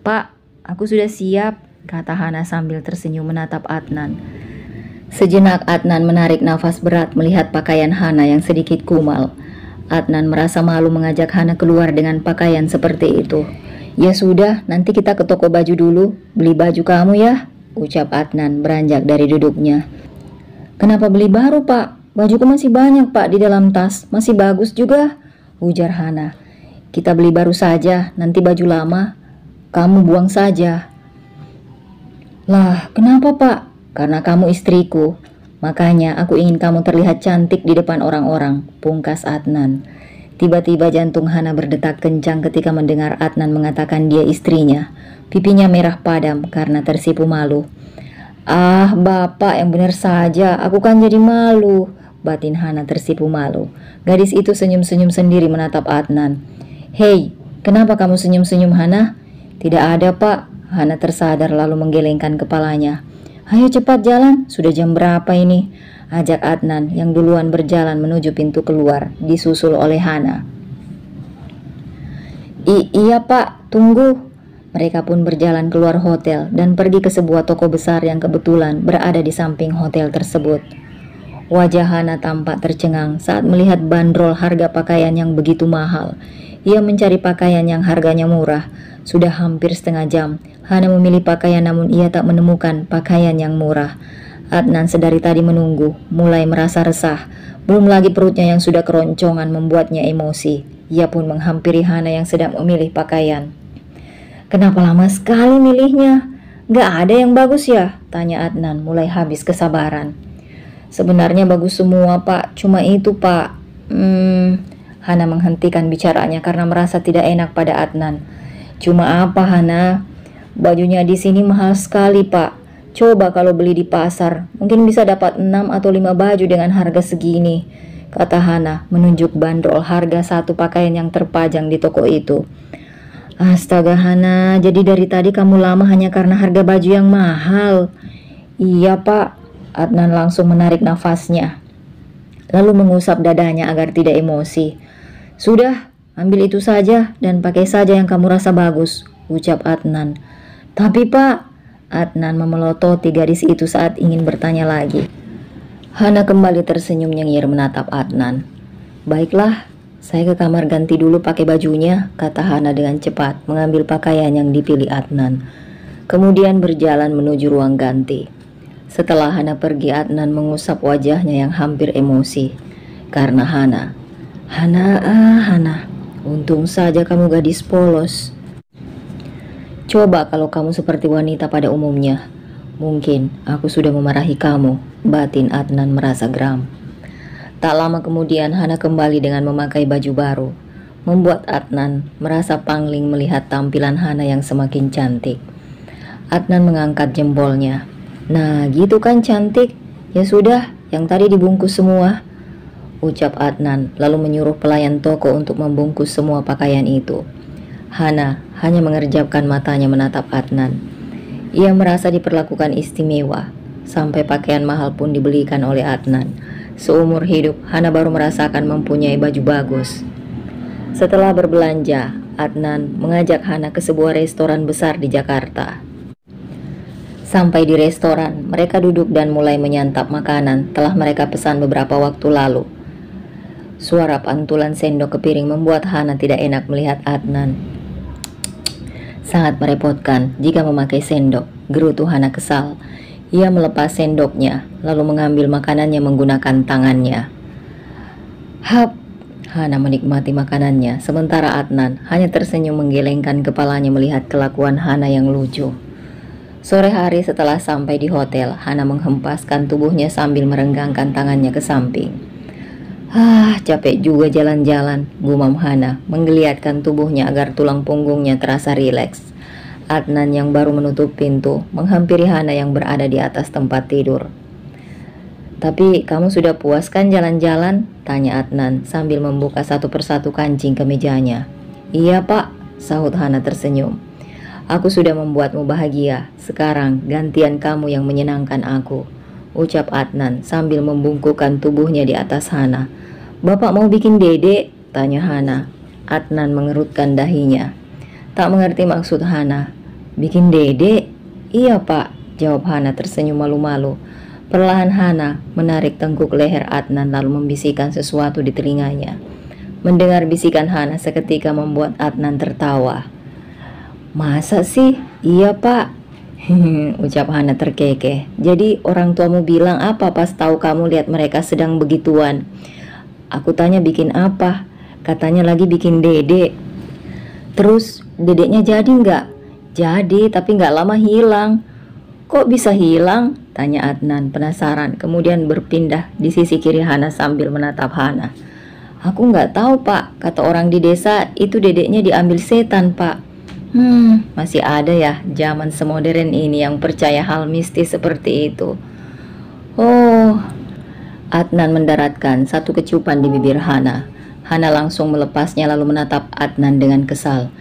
Pak, aku sudah siap, kata Hana sambil tersenyum menatap Adnan. Sejenak Adnan menarik nafas berat melihat pakaian Hana yang sedikit kumal. Adnan merasa malu mengajak Hana keluar dengan pakaian seperti itu. Ya sudah, nanti kita ke toko baju dulu, beli baju kamu ya, ucap Adnan beranjak dari duduknya. Kenapa beli baru Pak? Bajuku masih banyak Pak di dalam tas, masih bagus juga, ujar Hana. Kita beli baru saja, nanti baju lama kamu buang saja. Lah, kenapa Pak? Karena kamu istriku, makanya aku ingin kamu terlihat cantik di depan orang-orang, pungkas Adnan. Tiba-tiba jantung Hana berdetak kencang ketika mendengar Adnan mengatakan dia istrinya. Pipinya merah padam karena tersipu malu. Ah, Bapak yang benar saja, aku kan jadi malu, batin Hana tersipu malu. Gadis itu senyum-senyum sendiri menatap Adnan. Hei, kenapa kamu senyum-senyum Hana? Tidak ada Pak, Hana tersadar lalu menggelengkan kepalanya. Ayo cepat jalan, sudah jam berapa ini? Ajak Adnan yang duluan berjalan menuju pintu keluar, disusul oleh Hana. Iya Pak, tunggu. Mereka pun berjalan keluar hotel dan pergi ke sebuah toko besar yang kebetulan berada di samping hotel tersebut. Wajah Hana tampak tercengang saat melihat bandrol harga pakaian yang begitu mahal. Ia mencari pakaian yang harganya murah. Sudah hampir setengah jam, Hana memilih pakaian namun ia tak menemukan pakaian yang murah. Adnan sedari tadi menunggu, mulai merasa resah. Belum lagi perutnya yang sudah keroncongan membuatnya emosi. Ia pun menghampiri Hana yang sedang memilih pakaian. Kenapa lama sekali milihnya? Gak ada yang bagus ya? Tanya Adnan mulai habis kesabaran. Sebenarnya bagus semua Pak, cuma itu Pak. Hana menghentikan bicaranya karena merasa tidak enak pada Adnan. Cuma apa Hana? Bajunya di sini mahal sekali Pak. Coba kalau beli di pasar, mungkin bisa dapat 6 atau 5 baju dengan harga segini, kata Hana menunjuk bandrol harga satu pakaian yang terpajang di toko itu. Astaga Hana, jadi dari tadi kamu lama hanya karena harga baju yang mahal. Iya Pak, Adnan langsung menarik nafasnya, lalu mengusap dadanya agar tidak emosi. Sudah, ambil itu saja dan pakai saja yang kamu rasa bagus, ucap Adnan. Tapi Pak, Adnan memelototi gadis itu saat ingin bertanya lagi. Hana kembali tersenyum nyengir menatap Adnan. Baiklah, saya ke kamar ganti dulu pakai bajunya, kata Hana dengan cepat mengambil pakaian yang dipilih Adnan. Kemudian berjalan menuju ruang ganti. Setelah Hana pergi, Adnan mengusap wajahnya yang hampir emosi. Karena Hana, untung saja kamu gadis polos. Coba kalau kamu seperti wanita pada umumnya, mungkin aku sudah memarahi kamu, batin Adnan merasa geram. Tak lama kemudian Hana kembali dengan memakai baju baru, membuat Adnan merasa pangling melihat tampilan Hana yang semakin cantik. Adnan mengangkat jempolnya. Nah gitu kan cantik, ya sudah yang tadi dibungkus semua, ucap Adnan, lalu menyuruh pelayan toko untuk membungkus semua pakaian itu. Hana hanya mengerjapkan matanya menatap Adnan. Ia merasa diperlakukan istimewa, sampai pakaian mahal pun dibelikan oleh Adnan. Seumur hidup, Hana baru merasakan mempunyai baju bagus. Setelah berbelanja, Adnan mengajak Hana ke sebuah restoran besar di Jakarta. Sampai di restoran, mereka duduk dan mulai menyantap makanan telah mereka pesan beberapa waktu lalu. Suara pantulan sendok ke piring membuat Hana tidak enak melihat Adnan. Sangat merepotkan jika memakai sendok, gerutu Hana kesal. Ia melepas sendoknya, lalu mengambil makanannya menggunakan tangannya. Hap, Hana menikmati makanannya, sementara Adnan hanya tersenyum menggelengkan kepalanya melihat kelakuan Hana yang lucu. Sore hari setelah sampai di hotel, Hana menghempaskan tubuhnya sambil merenggangkan tangannya ke samping. Capek juga jalan-jalan, gumam Hana, menggeliatkan tubuhnya agar tulang punggungnya terasa rileks. Adnan yang baru menutup pintu menghampiri Hana yang berada di atas tempat tidur. Tapi kamu sudah puas kan jalan-jalan? Tanya Adnan sambil membuka satu persatu kancing kemejanya. Iya pak, sahut Hana tersenyum. Aku sudah membuatmu bahagia, sekarang gantian kamu yang menyenangkan aku, ucap Adnan sambil membungkukkan tubuhnya di atas Hana. Bapak mau bikin dedek? Tanya Hana. Adnan mengerutkan dahinya. Tak mengerti maksud Hana. Bikin dedek? Iya pak, jawab Hana tersenyum malu-malu. Perlahan Hana menarik tengkuk leher Adnan lalu membisikkan sesuatu di telinganya. Mendengar bisikan Hana seketika membuat Adnan tertawa. Masa sih? Iya pak, ucap Hana terkekeh. Jadi orang tuamu bilang apa pas tahu kamu lihat mereka sedang begituan? Aku tanya bikin apa? Katanya lagi bikin dedek. Terus dedeknya jadi nggak? Jadi, tapi nggak lama hilang. Kok bisa hilang? Tanya Adnan penasaran, kemudian berpindah di sisi kiri Hana sambil menatap Hana. Aku nggak tahu pak, kata orang di desa itu dedeknya diambil setan pak. Masih ada ya zaman semodern ini yang percaya hal mistis seperti itu. Oh, Adnan mendaratkan satu kecupan di bibir Hana. Hana langsung melepasnya lalu menatap Adnan dengan kesal.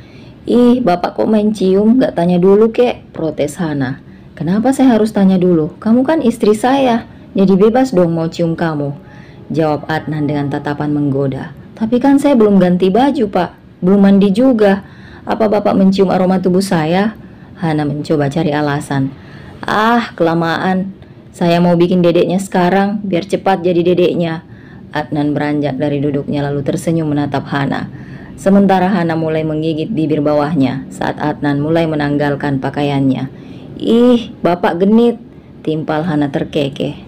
Ih, bapak kok main cium, gak tanya dulu kek, protes Hana. Kenapa saya harus tanya dulu? Kamu kan istri saya, jadi bebas dong mau cium kamu, jawab Adnan dengan tatapan menggoda. Tapi kan saya belum ganti baju pak, belum mandi juga. Apa bapak mencium aroma tubuh saya? Hana mencoba cari alasan. Kelamaan. Saya mau bikin dedeknya sekarang, biar cepat jadi dedeknya. Adnan beranjak dari duduknya lalu tersenyum menatap Hana. Sementara Hana mulai menggigit bibir bawahnya saat Adnan mulai menanggalkan pakaiannya. Ih, bapak genit, timpal Hana terkekeh.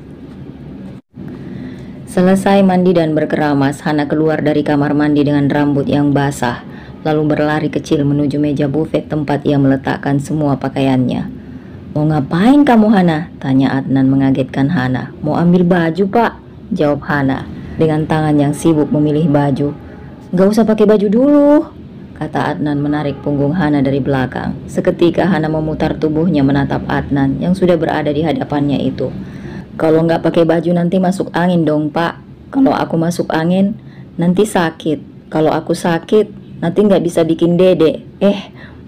Selesai mandi dan berkeramas, Hana keluar dari kamar mandi dengan rambut yang basah, lalu berlari kecil menuju meja bufet tempat ia meletakkan semua pakaiannya. Mau ngapain kamu Hana? Tanya Adnan mengagetkan Hana. Mau ambil baju pak, jawab Hana dengan tangan yang sibuk memilih baju. Gak usah pakai baju dulu, kata Adnan menarik punggung Hana dari belakang. Seketika Hana memutar tubuhnya menatap Adnan yang sudah berada di hadapannya itu. Kalau nggak pakai baju nanti masuk angin dong pak. Kalau aku masuk angin nanti sakit. Kalau aku sakit nanti nggak bisa bikin dedek.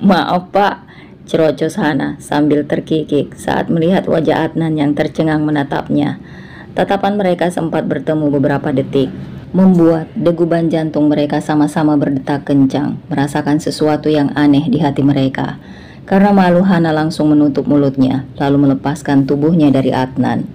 Maaf pak, cerocos Hana sambil terkikik saat melihat wajah Adnan yang tercengang menatapnya. Tatapan mereka sempat bertemu beberapa detik, membuat deguban jantung mereka sama-sama berdetak kencang, merasakan sesuatu yang aneh di hati mereka. Karena malu, Hana langsung menutup mulutnya, lalu melepaskan tubuhnya dari Adnan.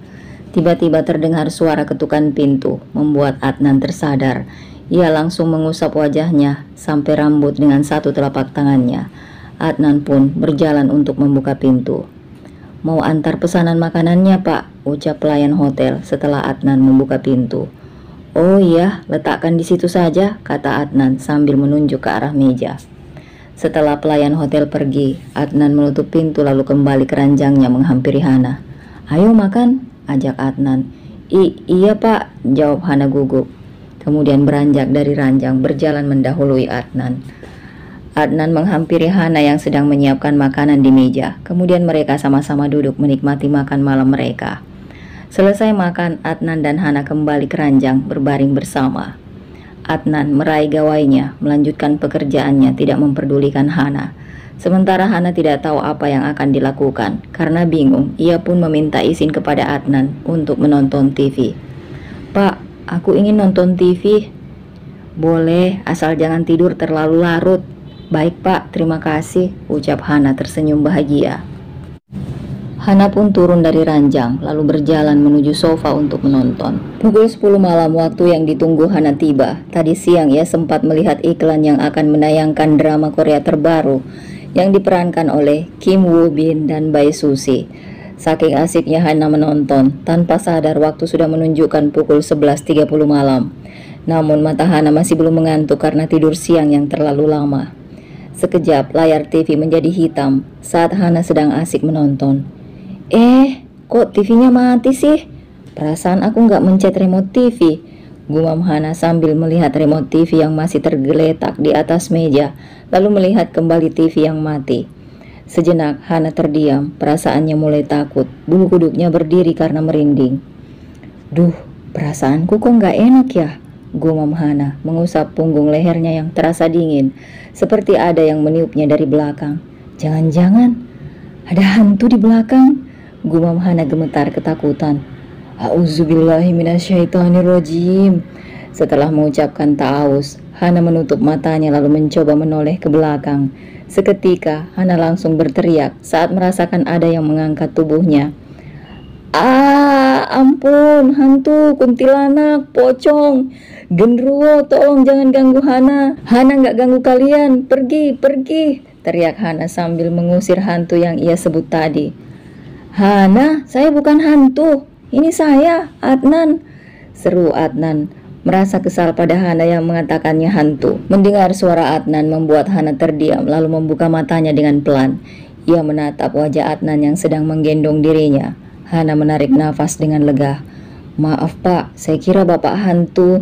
Tiba-tiba terdengar suara ketukan pintu, membuat Adnan tersadar. Ia langsung mengusap wajahnya sampai rambut dengan satu telapak tangannya. Adnan pun berjalan untuk membuka pintu. Mau antar pesanan makanannya pak, ucap pelayan hotel setelah Adnan membuka pintu. Oh iya, letakkan di situ saja, kata Adnan sambil menunjuk ke arah meja. Setelah pelayan hotel pergi, Adnan menutup pintu lalu kembali ke ranjangnya menghampiri Hana. Ayo makan, ajak Adnan. Iya pak, jawab Hana gugup. Kemudian beranjak dari ranjang berjalan mendahului Adnan. Adnan menghampiri Hana yang sedang menyiapkan makanan di meja. Kemudian mereka sama-sama duduk menikmati makan malam mereka. Selesai makan, Adnan dan Hana kembali ke ranjang berbaring bersama. Adnan meraih gawainya, melanjutkan pekerjaannya, tidak memperdulikan Hana. Sementara Hana tidak tahu apa yang akan dilakukan. Karena bingung, ia pun meminta izin kepada Adnan untuk menonton TV. "Pak, aku ingin nonton TV." "Boleh, asal jangan tidur terlalu larut." "Baik Pak, terima kasih," ucap Hana tersenyum bahagia. Hana pun turun dari ranjang, lalu berjalan menuju sofa untuk menonton. Pukul 10 malam waktu yang ditunggu Hana tiba. Tadi siang ia sempat melihat iklan yang akan menayangkan drama Korea terbaru yang diperankan oleh Kim Woo Bin dan Bae Suzy. Saking asiknya Hana menonton, tanpa sadar waktu sudah menunjukkan pukul 11.30 malam. Namun mata Hana masih belum mengantuk karena tidur siang yang terlalu lama. Sekejap layar TV menjadi hitam saat Hana sedang asik menonton. Kok TV-nya mati sih? Perasaan aku nggak mencet remote TV," gumam Hana sambil melihat remote TV yang masih tergeletak di atas meja, lalu melihat kembali TV yang mati. Sejenak Hana terdiam, perasaannya mulai takut, bulu kuduknya berdiri karena merinding. "Duh, perasaanku kok nggak enak ya?" gumam Hana, mengusap punggung lehernya yang terasa dingin, seperti ada yang meniupnya dari belakang. "Jangan-jangan ada hantu di belakang," gumam Hana gemetar ketakutan. "A'udzubillahiminasyaitonirrojim." Setelah mengucapkan ta'awuz, Hana menutup matanya lalu mencoba menoleh ke belakang. Seketika Hana langsung berteriak saat merasakan ada yang mengangkat tubuhnya. Ampun, hantu, kuntilanak, pocong, genderuwo, tolong jangan ganggu Hana. Hana nggak ganggu kalian, pergi, teriak Hana sambil mengusir hantu yang ia sebut tadi. "Hana, saya bukan hantu, ini saya, Adnan," seru Adnan, merasa kesal pada Hana yang mengatakannya hantu. Mendengar suara Adnan membuat Hana terdiam lalu membuka matanya dengan pelan. Ia menatap wajah Adnan yang sedang menggendong dirinya. Hana menarik nafas dengan lega. "Maaf Pak, saya kira Bapak hantu."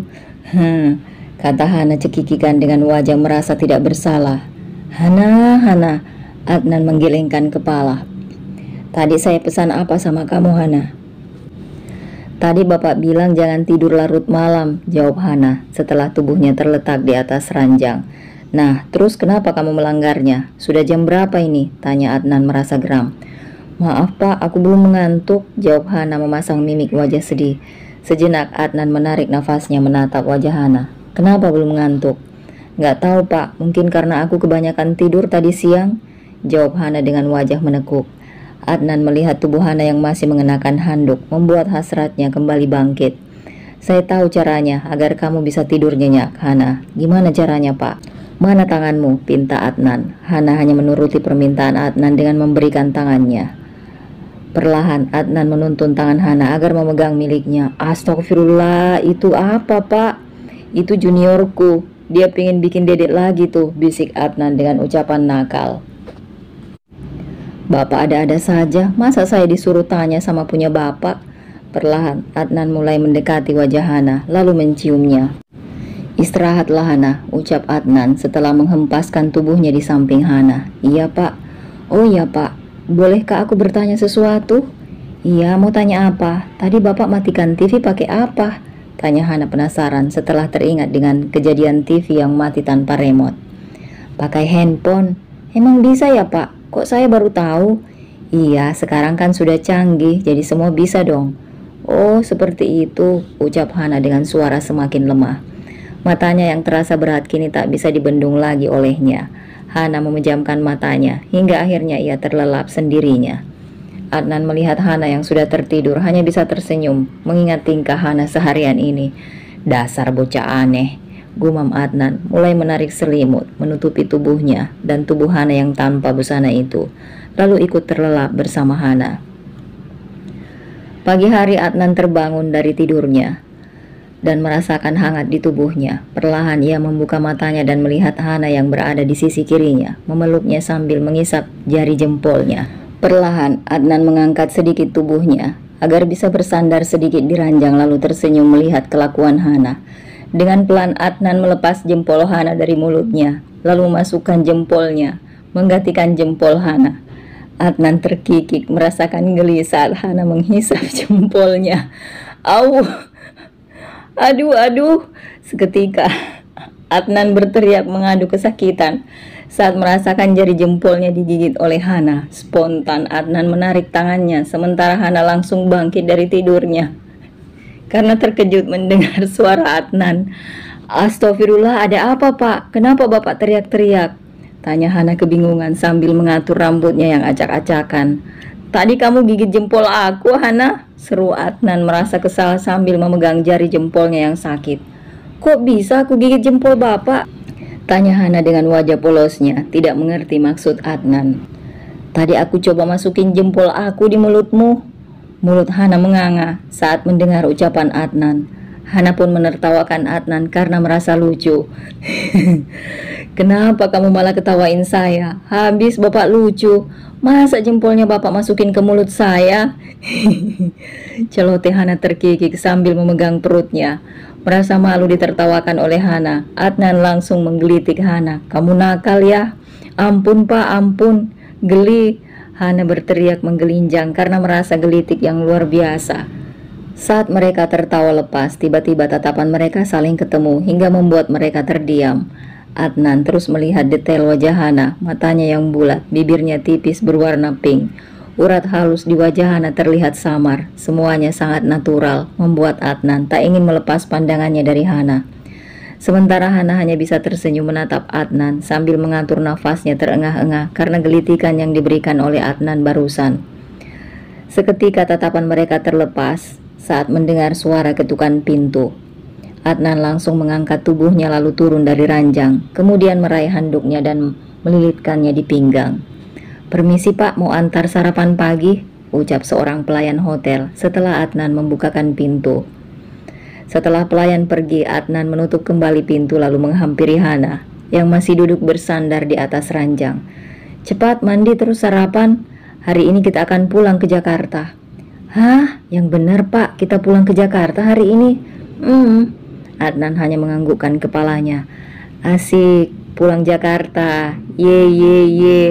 Kata Hana cekikikan dengan wajah merasa tidak bersalah. Hana, Adnan menggelengkan kepala. "Tadi saya pesan apa sama kamu, Hana?" "Tadi Bapak bilang jangan tidur larut malam," jawab Hana setelah tubuhnya terletak di atas ranjang. "Nah, terus kenapa kamu melanggarnya? Sudah jam berapa ini?" tanya Adnan merasa geram. "Maaf Pak, aku belum mengantuk," jawab Hana memasang mimik wajah sedih. Sejenak Adnan menarik nafasnya menatap wajah Hana. "Kenapa belum mengantuk?" "Nggak tahu Pak, mungkin karena aku kebanyakan tidur tadi siang," jawab Hana dengan wajah menekuk. Adnan melihat tubuh Hana yang masih mengenakan handuk, membuat hasratnya kembali bangkit. "Saya tahu caranya agar kamu bisa tidur nyenyak, Hana." "Gimana caranya Pak?" "Mana tanganmu?" pinta Adnan. Hana hanya menuruti permintaan Adnan dengan memberikan tangannya. Perlahan Adnan menuntun tangan Hana agar memegang miliknya. "Astagfirullah, itu apa Pak?" "Itu juniorku, dia pengen bikin dedek lagi tuh," bisik Adnan dengan ucapan nakal. "Bapak ada-ada saja, masa saya disuruh tanya sama punya bapak?" Perlahan Adnan mulai mendekati wajah Hana lalu menciumnya. "Istirahatlah Hana," ucap Adnan setelah menghempaskan tubuhnya di samping Hana. "Iya Pak." "Oh iya Pak, bolehkah aku bertanya sesuatu?" "Iya, mau tanya apa? Tadi Bapak matikan TV pakai apa?" tanya Hana penasaran setelah teringat dengan kejadian TV yang mati tanpa remote. "Pakai handphone." "Emang bisa ya Pak? Kok saya baru tahu?" "Iya, sekarang kan sudah canggih, jadi semua bisa dong." "Oh, seperti itu," ucap Hana dengan suara semakin lemah. Matanya yang terasa berat kini tak bisa dibendung lagi olehnya. Hana memejamkan matanya hingga akhirnya ia terlelap sendirinya. Adnan melihat Hana yang sudah tertidur hanya bisa tersenyum mengingat tingkah Hana seharian ini. "Dasar bocah aneh," gumam Adnan mulai menarik selimut menutupi tubuhnya dan tubuh Hana yang tanpa busana itu, lalu ikut terlelap bersama Hana. Pagi hari Adnan terbangun dari tidurnya dan merasakan hangat di tubuhnya. Perlahan ia membuka matanya dan melihat Hana yang berada di sisi kirinya, memeluknya sambil mengisap jari jempolnya. Perlahan Adnan mengangkat sedikit tubuhnya agar bisa bersandar sedikit di ranjang lalu tersenyum melihat kelakuan Hana. Dengan pelan Adnan melepas jempol Hana dari mulutnya, lalu memasukkan jempolnya, menggantikan jempol Hana. Adnan terkikik merasakan geli saat Hana menghisap jempolnya. Au, aduh, aduh. Seketika Adnan berteriak mengadu kesakitan saat merasakan jari jempolnya digigit oleh Hana. Spontan Adnan menarik tangannya, sementara Hana langsung bangkit dari tidurnya karena terkejut mendengar suara Adnan. Astagfirullah, ada apa pak? Kenapa bapak teriak-teriak? Tanya Hana kebingungan sambil mengatur rambutnya yang acak-acakan. Tadi kamu gigit jempol aku, Hana, seru Adnan merasa kesal sambil memegang jari jempolnya yang sakit. Kok bisa aku gigit jempol bapak? Tanya Hana dengan wajah polosnya, tidak mengerti maksud Adnan. Tadi aku coba masukin jempol aku di mulutmu. Mulut Hana menganga saat mendengar ucapan Adnan. Hana pun menertawakan Adnan karena merasa lucu. Kenapa kamu malah ketawain saya? Habis bapak lucu. Masa jempolnya bapak masukin ke mulut saya? Celoteh Hana terkikik sambil memegang perutnya. Merasa malu ditertawakan oleh Hana, Adnan langsung menggelitik Hana. Kamu nakal ya? Ampun pak, ampun. Geli. Hana berteriak menggelinjang karena merasa gelitik yang luar biasa. Saat mereka tertawa lepas, tiba-tiba tatapan mereka saling ketemu hingga membuat mereka terdiam. Adnan terus melihat detail wajah Hana, matanya yang bulat, bibirnya tipis berwarna pink. Urat halus di wajah Hana terlihat samar, semuanya sangat natural, membuat Adnan tak ingin melepas pandangannya dari Hana. Sementara Hana hanya bisa tersenyum menatap Adnan sambil mengatur nafasnya terengah-engah karena gelitikan yang diberikan oleh Adnan barusan. Seketika tatapan mereka terlepas saat mendengar suara ketukan pintu. Adnan langsung mengangkat tubuhnya lalu turun dari ranjang, kemudian meraih handuknya dan melilitkannya di pinggang. Permisi pak, mau antar sarapan pagi, ucap seorang pelayan hotel setelah Adnan membukakan pintu. Setelah pelayan pergi, Adnan menutup kembali pintu lalu menghampiri Hana yang masih duduk bersandar di atas ranjang. Cepat mandi terus sarapan, hari ini kita akan pulang ke Jakarta. Hah? Yang benar pak, kita pulang ke Jakarta hari ini? Adnan hanya menganggukkan kepalanya. Asik, pulang Jakarta, ye ye ye.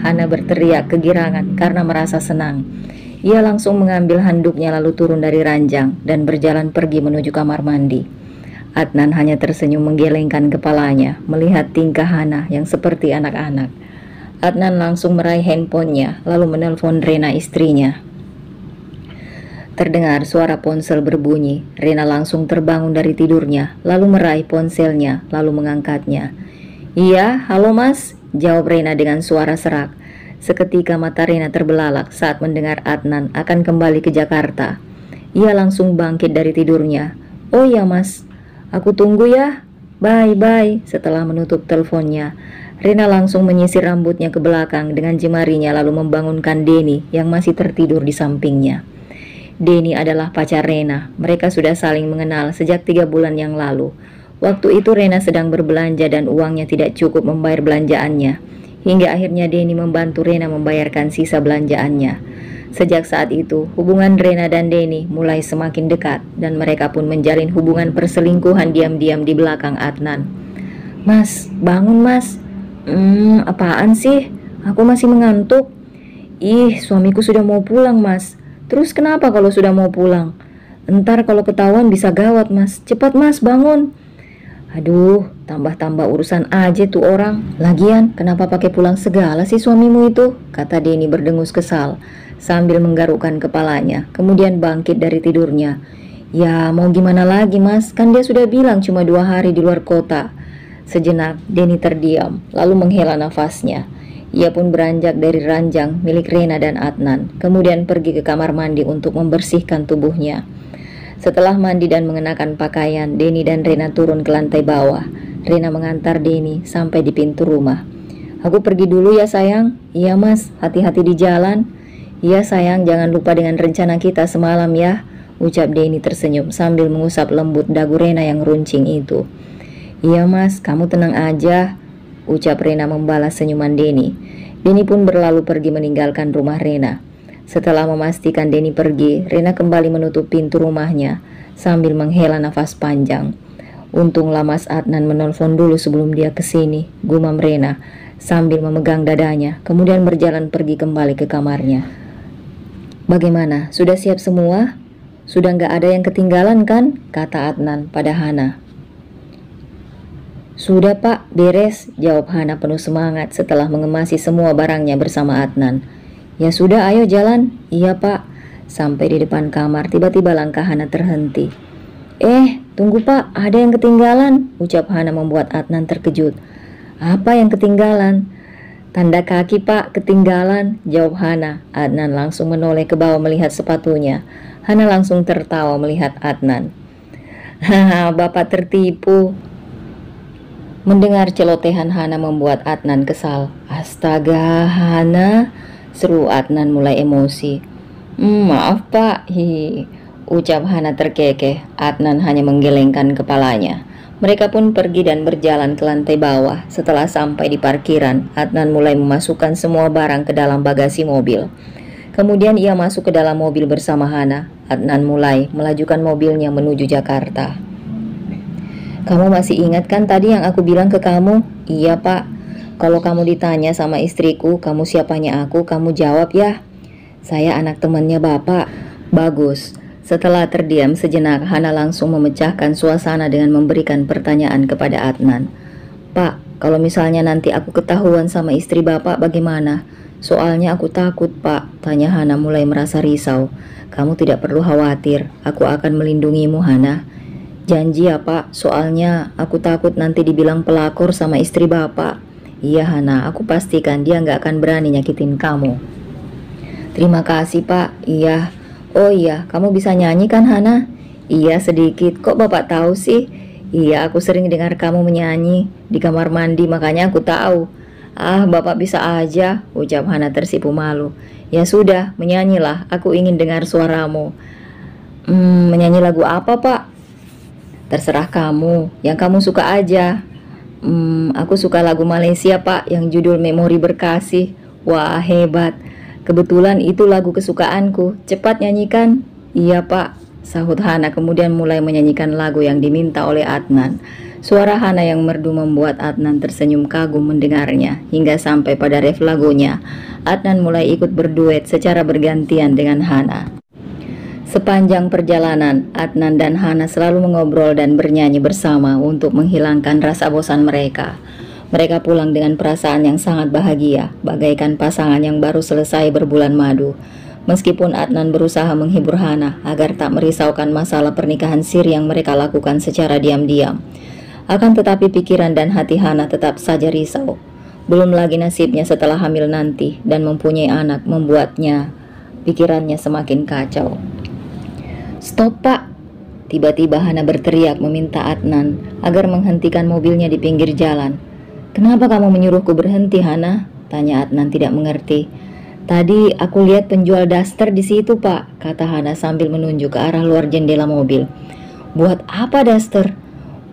Hana berteriak kegirangan karena merasa senang. Ia langsung mengambil handuknya lalu turun dari ranjang dan berjalan pergi menuju kamar mandi. Adnan hanya tersenyum menggelengkan kepalanya melihat tingkah Hana yang seperti anak-anak. Adnan langsung meraih handphonenya lalu menelpon Rena istrinya. Terdengar suara ponsel berbunyi. Rena langsung terbangun dari tidurnya lalu meraih ponselnya lalu mengangkatnya. Iya, halo mas, jawab Rena dengan suara serak. Seketika mata Rena terbelalak saat mendengar Adnan akan kembali ke Jakarta. Ia langsung bangkit dari tidurnya. Oh ya mas, aku tunggu ya. Bye. Setelah menutup teleponnya, Rena langsung menyisir rambutnya ke belakang dengan jemarinya lalu membangunkan Denny yang masih tertidur di sampingnya. Denny adalah pacar Rena. Mereka sudah saling mengenal sejak 3 bulan yang lalu. Waktu itu Rena sedang berbelanja dan uangnya tidak cukup membayar belanjaannya. Hingga akhirnya Denny membantu Rena membayarkan sisa belanjaannya. Sejak saat itu, hubungan Rena dan Denny mulai semakin dekat dan mereka pun menjalin hubungan perselingkuhan diam-diam di belakang Adnan. Mas, bangun mas. Apaan sih? Aku masih mengantuk. Ih, suamiku sudah mau pulang mas. Terus kenapa kalau sudah mau pulang? Entar kalau ketahuan bisa gawat mas. Cepat mas, bangun. Aduh, tambah-tambah urusan aja tuh orang. Lagian, kenapa pakai pulang segala sih suamimu itu? Kata Denny berdengus kesal sambil menggarukkan kepalanya, kemudian bangkit dari tidurnya. Ya, mau gimana lagi mas? Kan dia sudah bilang cuma 2 hari di luar kota. Sejenak, Denny terdiam, lalu menghela nafasnya. Ia pun beranjak dari ranjang milik Rena dan Adnan, kemudian pergi ke kamar mandi untuk membersihkan tubuhnya. Setelah mandi dan mengenakan pakaian, Denny dan Rena turun ke lantai bawah. Rena mengantar Denny sampai di pintu rumah. Aku pergi dulu ya sayang. Iya mas, hati-hati di jalan. Iya sayang, jangan lupa dengan rencana kita semalam ya, ucap Denny tersenyum sambil mengusap lembut dagu Rena yang runcing itu. Iya mas, kamu tenang aja, ucap Rena membalas senyuman Denny. Denny pun berlalu pergi meninggalkan rumah Rena. Setelah memastikan Denny pergi, Rena kembali menutup pintu rumahnya sambil menghela nafas panjang. Untunglah Mas Adnan menelpon dulu sebelum dia kesini, gumam Rena sambil memegang dadanya, kemudian berjalan pergi kembali ke kamarnya. "Bagaimana, sudah siap semua? Sudah nggak ada yang ketinggalan kan?" kata Adnan pada Hana. "Sudah Pak, beres," jawab Hana penuh semangat setelah mengemasi semua barangnya bersama Adnan. "Ya sudah, ayo jalan." "Iya Pak." Sampai di depan kamar, tiba-tiba langkah Hana terhenti. Tunggu Pak, ada yang ketinggalan," ucap Hana membuat Adnan terkejut. "Apa yang ketinggalan?" "Tanda kaki Pak, ketinggalan," jawab Hana. Adnan langsung menoleh ke bawah melihat sepatunya. Hana langsung tertawa melihat Adnan. "Haha, Bapak tertipu." Mendengar celotehan Hana membuat Adnan kesal. "Astaga, Hana," seru Adnan mulai emosi. "Maaf Pak, hihi," ucap Hana terkekeh. Adnan hanya menggelengkan kepalanya. Mereka pun pergi dan berjalan ke lantai bawah. Setelah sampai di parkiran, Adnan mulai memasukkan semua barang ke dalam bagasi mobil. Kemudian ia masuk ke dalam mobil bersama Hana. Adnan mulai melajukan mobilnya menuju Jakarta. "Kamu masih ingat kan tadi yang aku bilang ke kamu?" "Iya Pak." "Kalau kamu ditanya sama istriku, kamu siapanya aku, kamu jawab ya." "Saya anak temannya Bapak." "Bagus." Setelah terdiam sejenak, Hana langsung memecahkan suasana dengan memberikan pertanyaan kepada Adnan. "Pak, kalau misalnya nanti aku ketahuan sama istri Bapak bagaimana? Soalnya aku takut Pak," tanya Hana mulai merasa risau. "Kamu tidak perlu khawatir, aku akan melindungimu Hana." "Janji ya Pak, soalnya aku takut nanti dibilang pelakor sama istri Bapak." "Iya Hana, aku pastikan dia nggak akan berani nyakitin kamu." "Terima kasih Pak." "Iya." "Oh iya, kamu bisa nyanyi kan Hana?" "Iya sedikit." "Kok Bapak tahu sih?" "Iya, aku sering dengar kamu menyanyi di kamar mandi, makanya aku tahu." "Ah, Bapak bisa aja," ucap Hana tersipu malu. "Ya sudah, menyanyilah, aku ingin dengar suaramu." Menyanyi lagu apa Pak?" "Terserah kamu, yang kamu suka aja." Aku suka lagu Malaysia Pak, yang judul Memori Berkasih." "Wah, hebat. Kebetulan itu lagu kesukaanku. Cepat nyanyikan." "Iya Pak," sahut Hana kemudian mulai menyanyikan lagu yang diminta oleh Adnan. Suara Hana yang merdu membuat Adnan tersenyum kagum mendengarnya. Hingga sampai pada ref lagunya, Adnan mulai ikut berduet secara bergantian dengan Hana. Sepanjang perjalanan, Adnan dan Hana selalu mengobrol dan bernyanyi bersama untuk menghilangkan rasa bosan mereka. Mereka pulang dengan perasaan yang sangat bahagia, bagaikan pasangan yang baru selesai berbulan madu. Meskipun Adnan berusaha menghibur Hana agar tak merisaukan masalah pernikahan siri yang mereka lakukan secara diam-diam, akan tetapi pikiran dan hati Hana tetap saja risau. Belum lagi nasibnya setelah hamil nanti dan mempunyai anak membuatnya pikirannya semakin kacau. "Stop Pak!" Tiba-tiba Hana berteriak meminta Adnan agar menghentikan mobilnya di pinggir jalan. "Kenapa kamu menyuruhku berhenti Hana?" tanya Adnan tidak mengerti. "Tadi aku lihat penjual daster di situ Pak," kata Hana sambil menunjuk ke arah luar jendela mobil. "Buat apa daster?"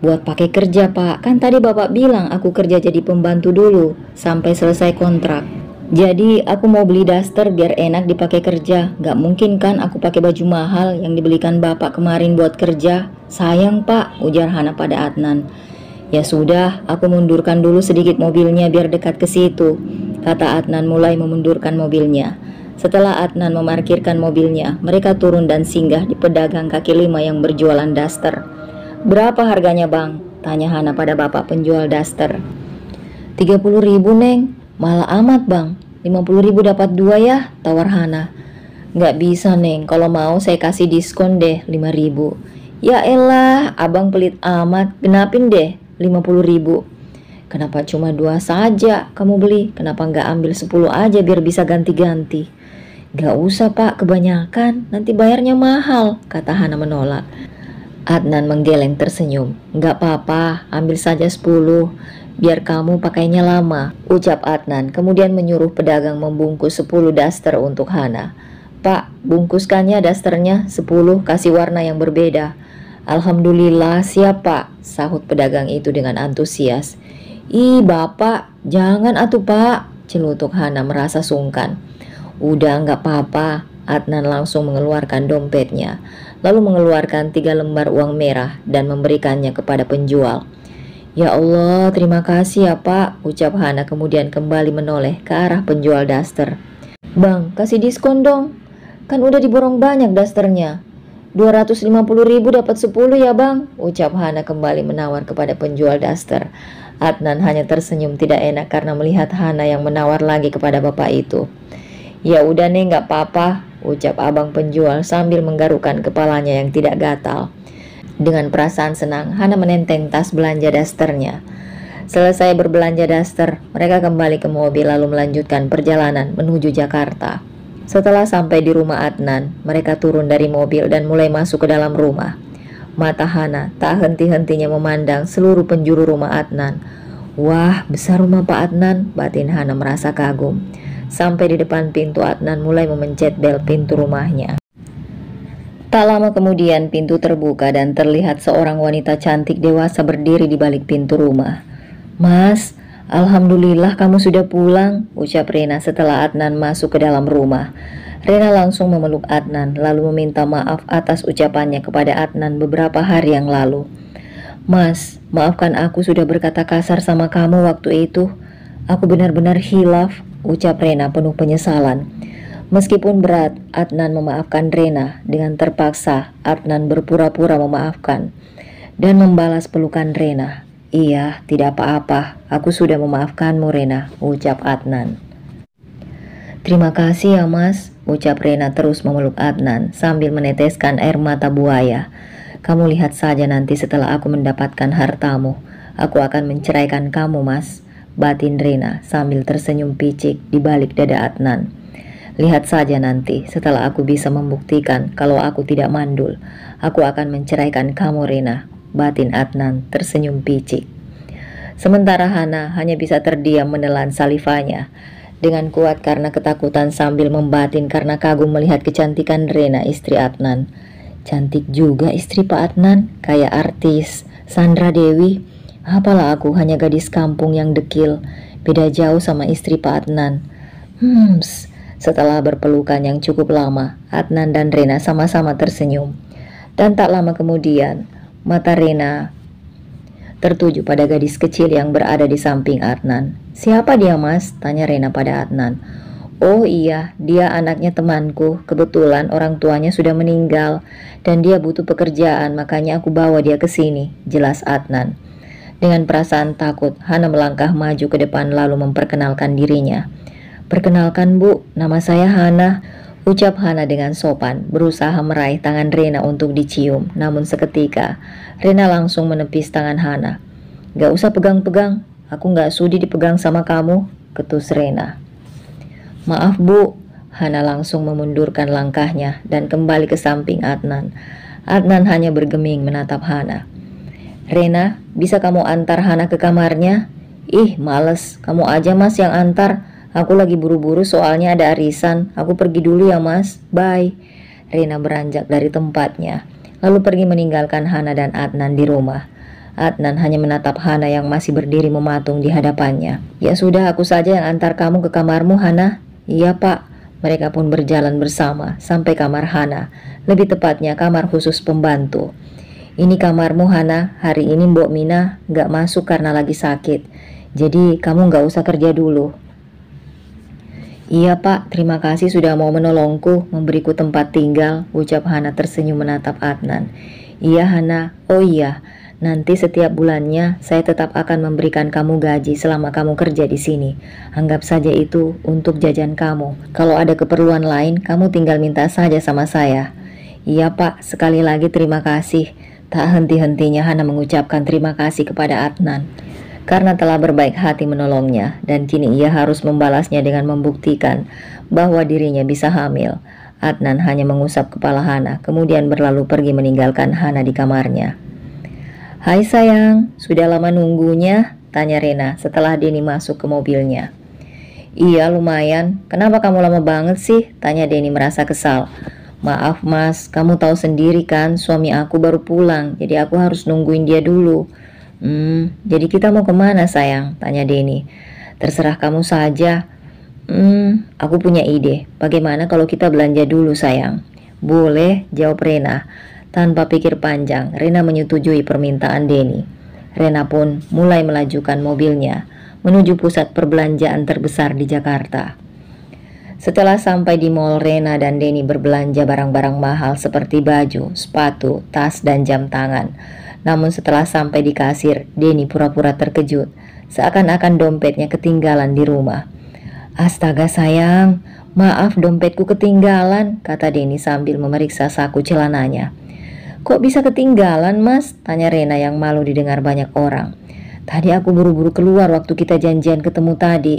"Buat pakai kerja Pak, kan tadi Bapak bilang aku kerja jadi pembantu dulu sampai selesai kontrak. Jadi aku mau beli daster biar enak dipakai kerja. Gak mungkin kan aku pakai baju mahal yang dibelikan Bapak kemarin buat kerja. Sayang Pak," ujar Hana pada Adnan. "Ya sudah, aku mundurkan dulu sedikit mobilnya biar dekat ke situ," kata Adnan mulai memundurkan mobilnya. Setelah Adnan memarkirkan mobilnya, mereka turun dan singgah di pedagang kaki lima yang berjualan daster. "Berapa harganya Bang?" tanya Hana pada bapak penjual daster. 30.000 Neng." "Malah amat Bang, 50.000 dapat 2 ya," tawar Hana. "Nggak bisa Neng, kalau mau saya kasih diskon deh 5.000. "Ya elah, abang pelit amat, genapin deh 50.000. "Kenapa cuma 2 saja kamu beli? Kenapa nggak ambil 10 aja biar bisa ganti-ganti?" "Gak usah Pak, kebanyakan, nanti bayarnya mahal," kata Hana menolak. Adnan menggeleng tersenyum. "Nggak apa-apa, ambil saja 10, biar kamu pakainya lama," ucap Adnan, kemudian menyuruh pedagang membungkus 10 daster untuk Hana. "Pak, bungkuskannya dasternya 10, kasih warna yang berbeda." "Alhamdulillah, siap Pak," sahut pedagang itu dengan antusias. "Ih Bapak, jangan atuh Pak," celutuk Hana merasa sungkan. "Udah nggak apa-apa." Adnan langsung mengeluarkan dompetnya, lalu mengeluarkan 3 lembar uang merah dan memberikannya kepada penjual. Ya Allah, terima kasih ya Pak, ucap Hana kemudian kembali menoleh ke arah penjual daster. Bang, kasih diskon dong. Kan udah diborong banyak dasternya. 250.000 dapat 10 ya bang, ucap Hana kembali menawar kepada penjual daster. Adnan hanya tersenyum tidak enak karena melihat Hana yang menawar lagi kepada bapak itu. Ya udah nih nggak apa-apa, ucap abang penjual sambil menggarukkan kepalanya yang tidak gatal. Dengan perasaan senang, Hana menenteng tas belanja dasternya. Selesai berbelanja daster, mereka kembali ke mobil lalu melanjutkan perjalanan menuju Jakarta. Setelah sampai di rumah Adnan, mereka turun dari mobil dan mulai masuk ke dalam rumah. Mata Hana tak henti-hentinya memandang seluruh penjuru rumah Adnan. Wah, besar rumah Pak Adnan, batin Hana merasa kagum. Sampai di depan pintu, Adnan mulai memencet bel pintu rumahnya. Tak lama kemudian pintu terbuka dan terlihat seorang wanita cantik dewasa berdiri di balik pintu rumah. Mas, alhamdulillah kamu sudah pulang, ucap Rena setelah Adnan masuk ke dalam rumah. Rena langsung memeluk Adnan lalu meminta maaf atas ucapannya kepada Adnan beberapa hari yang lalu. Mas, maafkan aku sudah berkata kasar sama kamu waktu itu. Aku benar-benar hilaf, ucap Rena penuh penyesalan. Meskipun berat, Adnan memaafkan Rena. Dengan terpaksa, Adnan berpura-pura memaafkan dan membalas pelukan Rena. Iya, tidak apa-apa. Aku sudah memaafkanmu, Rena, ucap Adnan. Terima kasih ya, Mas, ucap Rena terus memeluk Adnan sambil meneteskan air mata buaya. Kamu lihat saja nanti setelah aku mendapatkan hartamu. Aku akan menceraikan kamu, Mas, batin Rena sambil tersenyum picik di balik dada Adnan. Lihat saja nanti setelah aku bisa membuktikan kalau aku tidak mandul. Aku akan menceraikan kamu, Rena, batin Adnan tersenyum picik. Sementara Hana hanya bisa terdiam menelan salivanya dengan kuat karena ketakutan sambil membatin karena kagum melihat kecantikan Rena, istri Adnan. Cantik juga istri Pak Adnan, kayak artis Sandra Dewi. Apalah aku hanya gadis kampung yang dekil, beda jauh sama istri Pak Adnan. Setelah berpelukan yang cukup lama, Adnan dan Rena sama-sama tersenyum. Dan tak lama kemudian, mata Rena tertuju pada gadis kecil yang berada di samping Adnan. Siapa dia, Mas? Tanya Rena pada Adnan. Oh iya, dia anaknya temanku. Kebetulan orang tuanya sudah meninggal dan dia butuh pekerjaan, makanya aku bawa dia ke sini, jelas Adnan. Dengan perasaan takut, Hana melangkah maju ke depan lalu memperkenalkan dirinya. Perkenalkan Bu, nama saya Hana, ucap Hana dengan sopan, berusaha meraih tangan Rena untuk dicium. Namun seketika, Rena langsung menepis tangan Hana. Gak usah pegang-pegang, aku gak sudi dipegang sama kamu, ketus Rena. Maaf Bu, Hana langsung memundurkan langkahnya dan kembali ke samping Adnan. Adnan hanya bergeming menatap Hana. Rena, bisa kamu antar Hana ke kamarnya? Ih, males, kamu aja Mas yang antar. Aku lagi buru-buru soalnya ada arisan. Aku pergi dulu ya Mas, bye. Rena beranjak dari tempatnya, lalu pergi meninggalkan Hana dan Adnan di rumah. Adnan hanya menatap Hana yang masih berdiri mematung di hadapannya. Ya sudah, aku saja yang antar kamu ke kamarmu, Hana. Iya Pak. Mereka pun berjalan bersama sampai kamar Hana, lebih tepatnya kamar khusus pembantu. Ini kamarmu Hana, hari ini Mbok Mina gak masuk karena lagi sakit. Jadi kamu gak usah kerja dulu. Iya Pak, terima kasih sudah mau menolongku, memberiku tempat tinggal, ucap Hana tersenyum menatap Adnan. Iya Hana, oh iya, nanti setiap bulannya saya tetap akan memberikan kamu gaji selama kamu kerja di sini. Anggap saja itu untuk jajan kamu. Kalau ada keperluan lain, kamu tinggal minta saja sama saya. Iya Pak, sekali lagi terima kasih. Tak henti-hentinya Hana mengucapkan terima kasih kepada Adnan karena telah berbaik hati menolongnya, dan kini ia harus membalasnya dengan membuktikan bahwa dirinya bisa hamil. Adnan hanya mengusap kepala Hana, kemudian berlalu pergi meninggalkan Hana di kamarnya. Hai sayang, sudah lama nunggunya? Tanya Rena setelah Denny masuk ke mobilnya. Iya lumayan, kenapa kamu lama banget sih? Tanya Denny merasa kesal. Maaf Mas, kamu tahu sendiri kan suami aku baru pulang, jadi aku harus nungguin dia dulu. Jadi kita mau kemana sayang? Tanya Denny. Terserah kamu saja. Aku punya ide. Bagaimana kalau kita belanja dulu sayang? Boleh, jawab Rena. Tanpa pikir panjang, Rena menyetujui permintaan Denny. Rena pun mulai melajukan mobilnya menuju pusat perbelanjaan terbesar di Jakarta. Setelah sampai di mall, Rena dan Denny berbelanja barang-barang mahal seperti baju, sepatu, tas, dan jam tangan. Namun setelah sampai di kasir, Denny pura-pura terkejut, seakan-akan dompetnya ketinggalan di rumah. "Astaga sayang, maaf dompetku ketinggalan," kata Denny sambil memeriksa saku celananya. "Kok bisa ketinggalan, Mas?" tanya Rena yang malu didengar banyak orang. "Tadi aku buru-buru keluar waktu kita janjian ketemu tadi."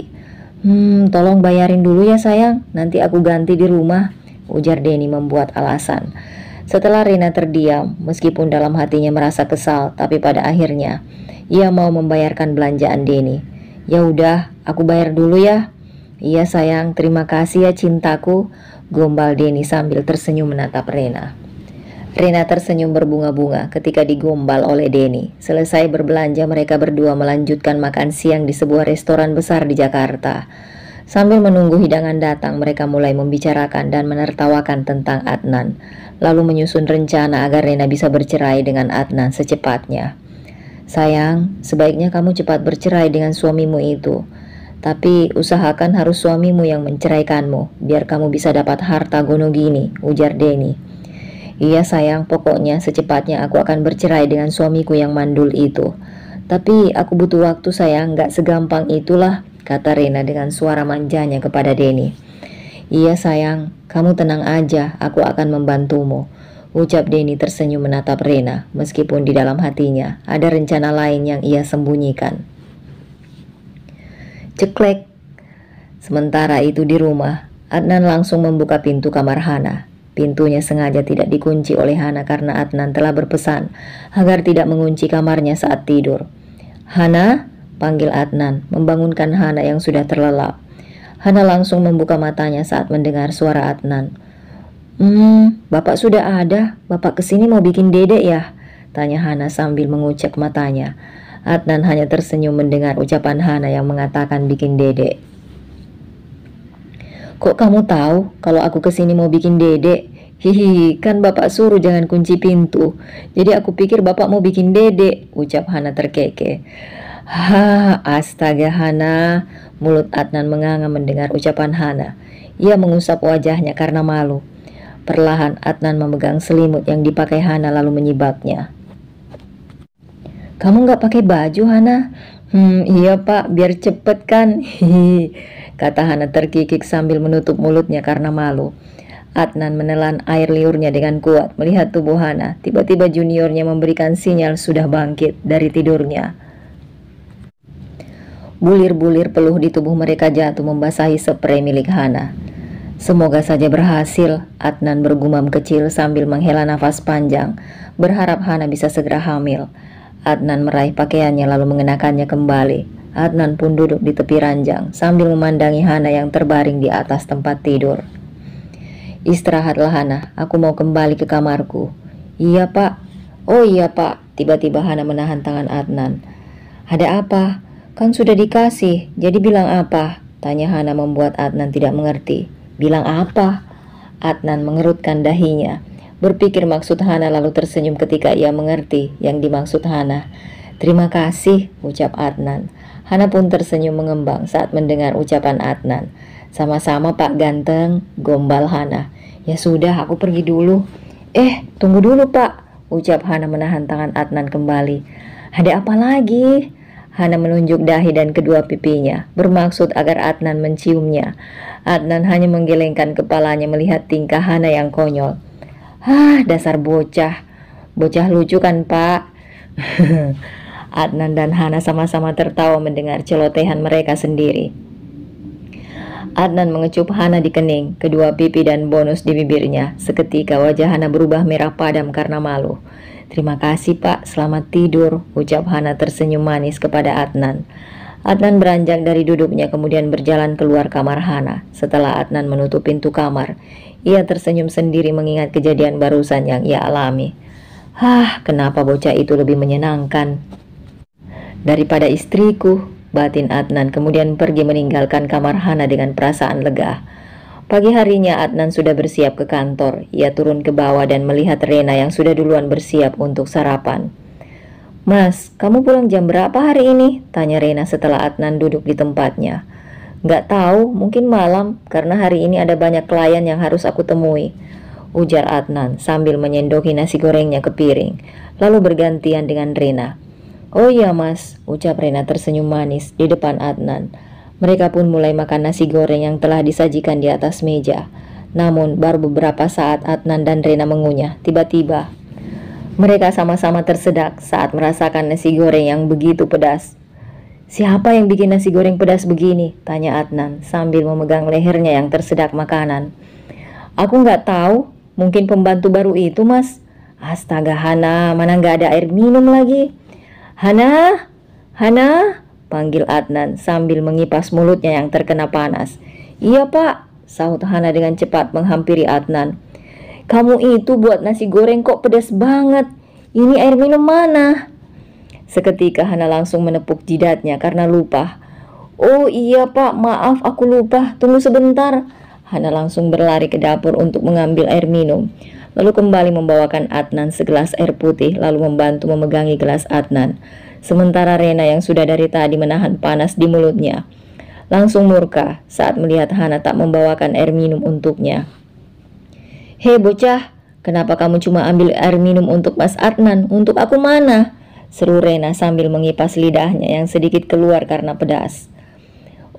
Tolong bayarin dulu ya sayang, nanti aku ganti di rumah," ujar Denny membuat alasan. Setelah Rena terdiam, meskipun dalam hatinya merasa kesal, tapi pada akhirnya ia mau membayarkan belanjaan Denny. "Ya udah, aku bayar dulu ya." "Iya sayang, terima kasih ya cintaku," gombal Denny sambil tersenyum menatap Rena. Rena tersenyum berbunga-bunga ketika digombal oleh Denny. Selesai berbelanja, mereka berdua melanjutkan makan siang di sebuah restoran besar di Jakarta. Sambil menunggu hidangan datang, mereka mulai membicarakan dan menertawakan tentang Adnan, lalu menyusun rencana agar Rena bisa bercerai dengan Adnan secepatnya. "Sayang, sebaiknya kamu cepat bercerai dengan suamimu itu. Tapi usahakan harus suamimu yang menceraikanmu, biar kamu bisa dapat harta gono gini," ujar Denny. "Iya sayang, pokoknya secepatnya aku akan bercerai dengan suamiku yang mandul itu. Tapi aku butuh waktu sayang, gak segampang itulah," kata Rena dengan suara manjanya kepada Denny. "Iya sayang, kamu tenang aja, aku akan membantumu," ucap Denny tersenyum menatap Rena, meskipun di dalam hatinya ada rencana lain yang ia sembunyikan. Ceklek. Sementara itu di rumah, Adnan langsung membuka pintu kamar Hana. Pintunya sengaja tidak dikunci oleh Hana karena Adnan telah berpesan agar tidak mengunci kamarnya saat tidur. "Hana?" panggil Adnan, membangunkan Hana yang sudah terlelap. Hana langsung membuka matanya saat mendengar suara Adnan. Bapak sudah ada. Bapak kesini mau bikin dedek ya?" tanya Hana sambil mengucek matanya. Adnan hanya tersenyum mendengar ucapan Hana yang mengatakan bikin dedek. "Kok kamu tahu kalau aku kesini mau bikin dedek?" "Hihi, kan bapak suruh jangan kunci pintu. Jadi aku pikir bapak mau bikin dedek," ucap Hana terkekeh. Astaga Hana," mulut Adnan menganga mendengar ucapan Hana. Ia mengusap wajahnya karena malu. Perlahan Adnan memegang selimut yang dipakai Hana lalu menyibaknya. "Kamu gak pakai baju Hana?" Iya pak, biar cepet kan," kata Hana terkikik sambil menutup mulutnya karena malu. Adnan menelan air liurnya dengan kuat melihat tubuh Hana. Tiba-tiba juniornya memberikan sinyal sudah bangkit dari tidurnya. Bulir-bulir peluh di tubuh mereka jatuh membasahi sprei milik Hana. "Semoga saja berhasil," Adnan bergumam kecil sambil menghela nafas panjang, berharap Hana bisa segera hamil. Adnan meraih pakaiannya lalu mengenakannya kembali. Adnan pun duduk di tepi ranjang sambil memandangi Hana yang terbaring di atas tempat tidur. "Istirahatlah Hana, aku mau kembali ke kamarku." "Iya pak." "Oh iya pak." Tiba-tiba Hana menahan tangan Adnan. "Ada apa? Kan sudah dikasih, jadi bilang apa?" tanya Hana membuat Adnan tidak mengerti. "Bilang apa?" Adnan mengerutkan dahinya, berpikir maksud Hana lalu tersenyum ketika ia mengerti yang dimaksud Hana. "Terima kasih," ucap Adnan. Hana pun tersenyum mengembang saat mendengar ucapan Adnan. "Sama-sama Pak Ganteng," gombal Hana. "Ya sudah, aku pergi dulu." Tunggu dulu Pak," ucap Hana menahan tangan Adnan kembali. "Ada apa lagi?" Hana menunjuk dahi dan kedua pipinya, bermaksud agar Adnan menciumnya. Adnan hanya menggelengkan kepalanya melihat tingkah Hana yang konyol. Dasar bocah. Bocah lucu kan Pak?" Adnan dan Hana sama-sama tertawa mendengar celotehan mereka sendiri. Adnan mengecup Hana di kening, kedua pipi dan bonus di bibirnya. Seketika wajah Hana berubah merah padam karena malu. "Terima kasih Pak, selamat tidur," ucap Hana tersenyum manis kepada Adnan. Adnan beranjak dari duduknya kemudian berjalan keluar kamar Hana. Setelah Adnan menutup pintu kamar, ia tersenyum sendiri mengingat kejadian barusan yang ia alami. Kenapa bocah itu lebih menyenangkan daripada istriku, batin Adnan kemudian pergi meninggalkan kamar Hana dengan perasaan lega. Pagi harinya Adnan sudah bersiap ke kantor. Ia turun ke bawah dan melihat Rena yang sudah duluan bersiap untuk sarapan. Mas, kamu pulang jam berapa hari ini? Tanya Rena setelah Adnan duduk di tempatnya. Nggak tahu, mungkin malam, karena hari ini ada banyak klien yang harus aku temui, ujar Adnan sambil menyendoki nasi gorengnya ke piring, lalu bergantian dengan Rena. Oh iya mas, ucap Rena tersenyum manis di depan Adnan. Mereka pun mulai makan nasi goreng yang telah disajikan di atas meja. Namun baru beberapa saat Adnan dan Rena mengunyah, tiba-tiba mereka sama-sama tersedak saat merasakan nasi goreng yang begitu pedas. Siapa yang bikin nasi goreng pedas begini? Tanya Adnan sambil memegang lehernya yang tersedak makanan. Aku nggak tahu, mungkin pembantu baru itu mas. Astaga Hana, mana nggak ada air minum lagi. Hana, Hana, panggil Adnan sambil mengipas mulutnya yang terkena panas. Iya pak, sahut Hana dengan cepat menghampiri Adnan. Kamu itu buat nasi goreng kok pedas banget. Ini air minum mana? Seketika Hana langsung menepuk jidatnya karena lupa. Oh iya pak, maaf aku lupa. Tunggu sebentar. Hana langsung berlari ke dapur untuk mengambil air minum. Lalu kembali membawakan Adnan segelas air putih lalu membantu memegangi gelas Adnan. Sementara Rena yang sudah dari tadi menahan panas di mulutnya langsung murka saat melihat Hana tak membawakan air minum untuknya. Hei bocah, kenapa kamu cuma ambil air minum untuk Mas Adnan? Untuk aku mana? Seru Rena sambil mengipas lidahnya yang sedikit keluar karena pedas.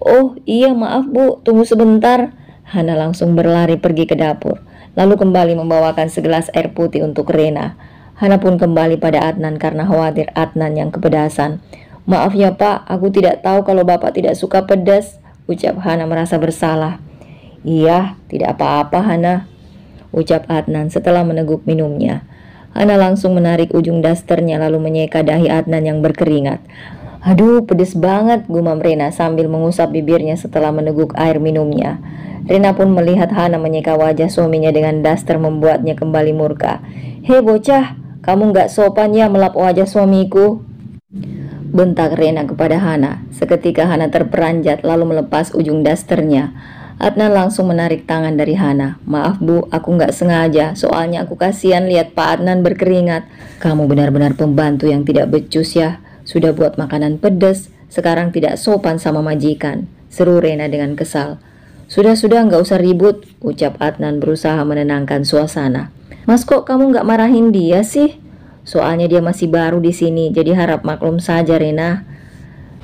Oh iya maaf bu, tunggu sebentar. Hana langsung berlari pergi ke dapur, lalu kembali membawakan segelas air putih untuk Rena. Hana pun kembali pada Adnan karena khawatir Adnan yang kepedasan. Maaf ya pak, aku tidak tahu kalau bapak tidak suka pedas, ucap Hana merasa bersalah. Iya, tidak apa-apa Hana, ucap Adnan setelah meneguk minumnya. Hana langsung menarik ujung dasternya lalu menyeka dahi Adnan yang berkeringat. Aduh, pedes banget, gumam Rena sambil mengusap bibirnya setelah meneguk air minumnya. Rena pun melihat Hana menyeka wajah suaminya dengan daster membuatnya kembali murka. Hei bocah, kamu gak sopan ya melap wajah suamiku, bentak Rena kepada Hana. Seketika Hana terperanjat lalu melepas ujung dasternya. Adnan langsung menarik tangan dari Hana. Maaf bu, aku nggak sengaja, soalnya aku kasihan lihat Pak Adnan berkeringat. Kamu benar-benar pembantu yang tidak becus ya. Sudah buat makanan pedas, sekarang tidak sopan sama majikan, seru Rena dengan kesal. Sudah nggak usah ribut, ucap Adnan berusaha menenangkan suasana. Mas kok kamu nggak marahin dia sih? Soalnya dia masih baru di sini, jadi harap maklum saja Rena.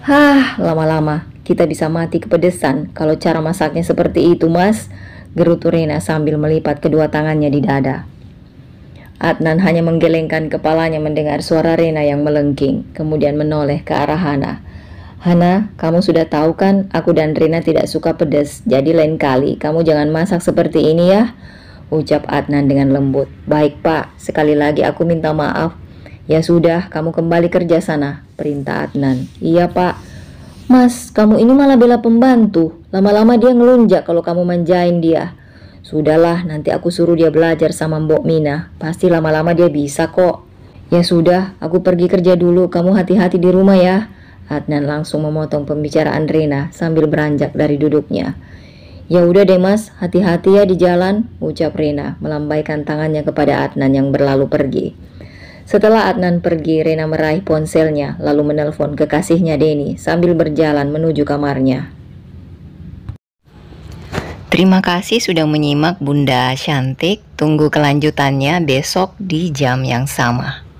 Hah, lama-lama kita bisa mati kepedesan kalau cara masaknya seperti itu mas, gerutu Rena sambil melipat kedua tangannya di dada. Adnan hanya menggelengkan kepalanya mendengar suara Rena yang melengking, kemudian menoleh ke arah Hana. Hana, kamu sudah tahu kan aku dan Rena tidak suka pedas, jadi lain kali kamu jangan masak seperti ini ya, ucap Adnan dengan lembut. Baik pak, sekali lagi aku minta maaf. Ya sudah, kamu kembali kerja sana, perintah Adnan. Iya pak. Mas, kamu ini malah bela pembantu. Lama-lama dia ngelunjak kalau kamu manjain dia. Sudahlah, nanti aku suruh dia belajar sama Mbok Mina. Pasti lama-lama dia bisa kok. Ya sudah, aku pergi kerja dulu. Kamu hati-hati di rumah ya. Adnan langsung memotong pembicaraan Rena sambil beranjak dari duduknya. Ya udah deh mas, hati-hati ya di jalan, ucap Rena melambaikan tangannya kepada Adnan yang berlalu pergi. Setelah Adnan pergi, Rena meraih ponselnya lalu menelpon kekasihnya Denny sambil berjalan menuju kamarnya. Terima kasih sudah menyimak Bunda Cantik. Tunggu kelanjutannya besok di jam yang sama.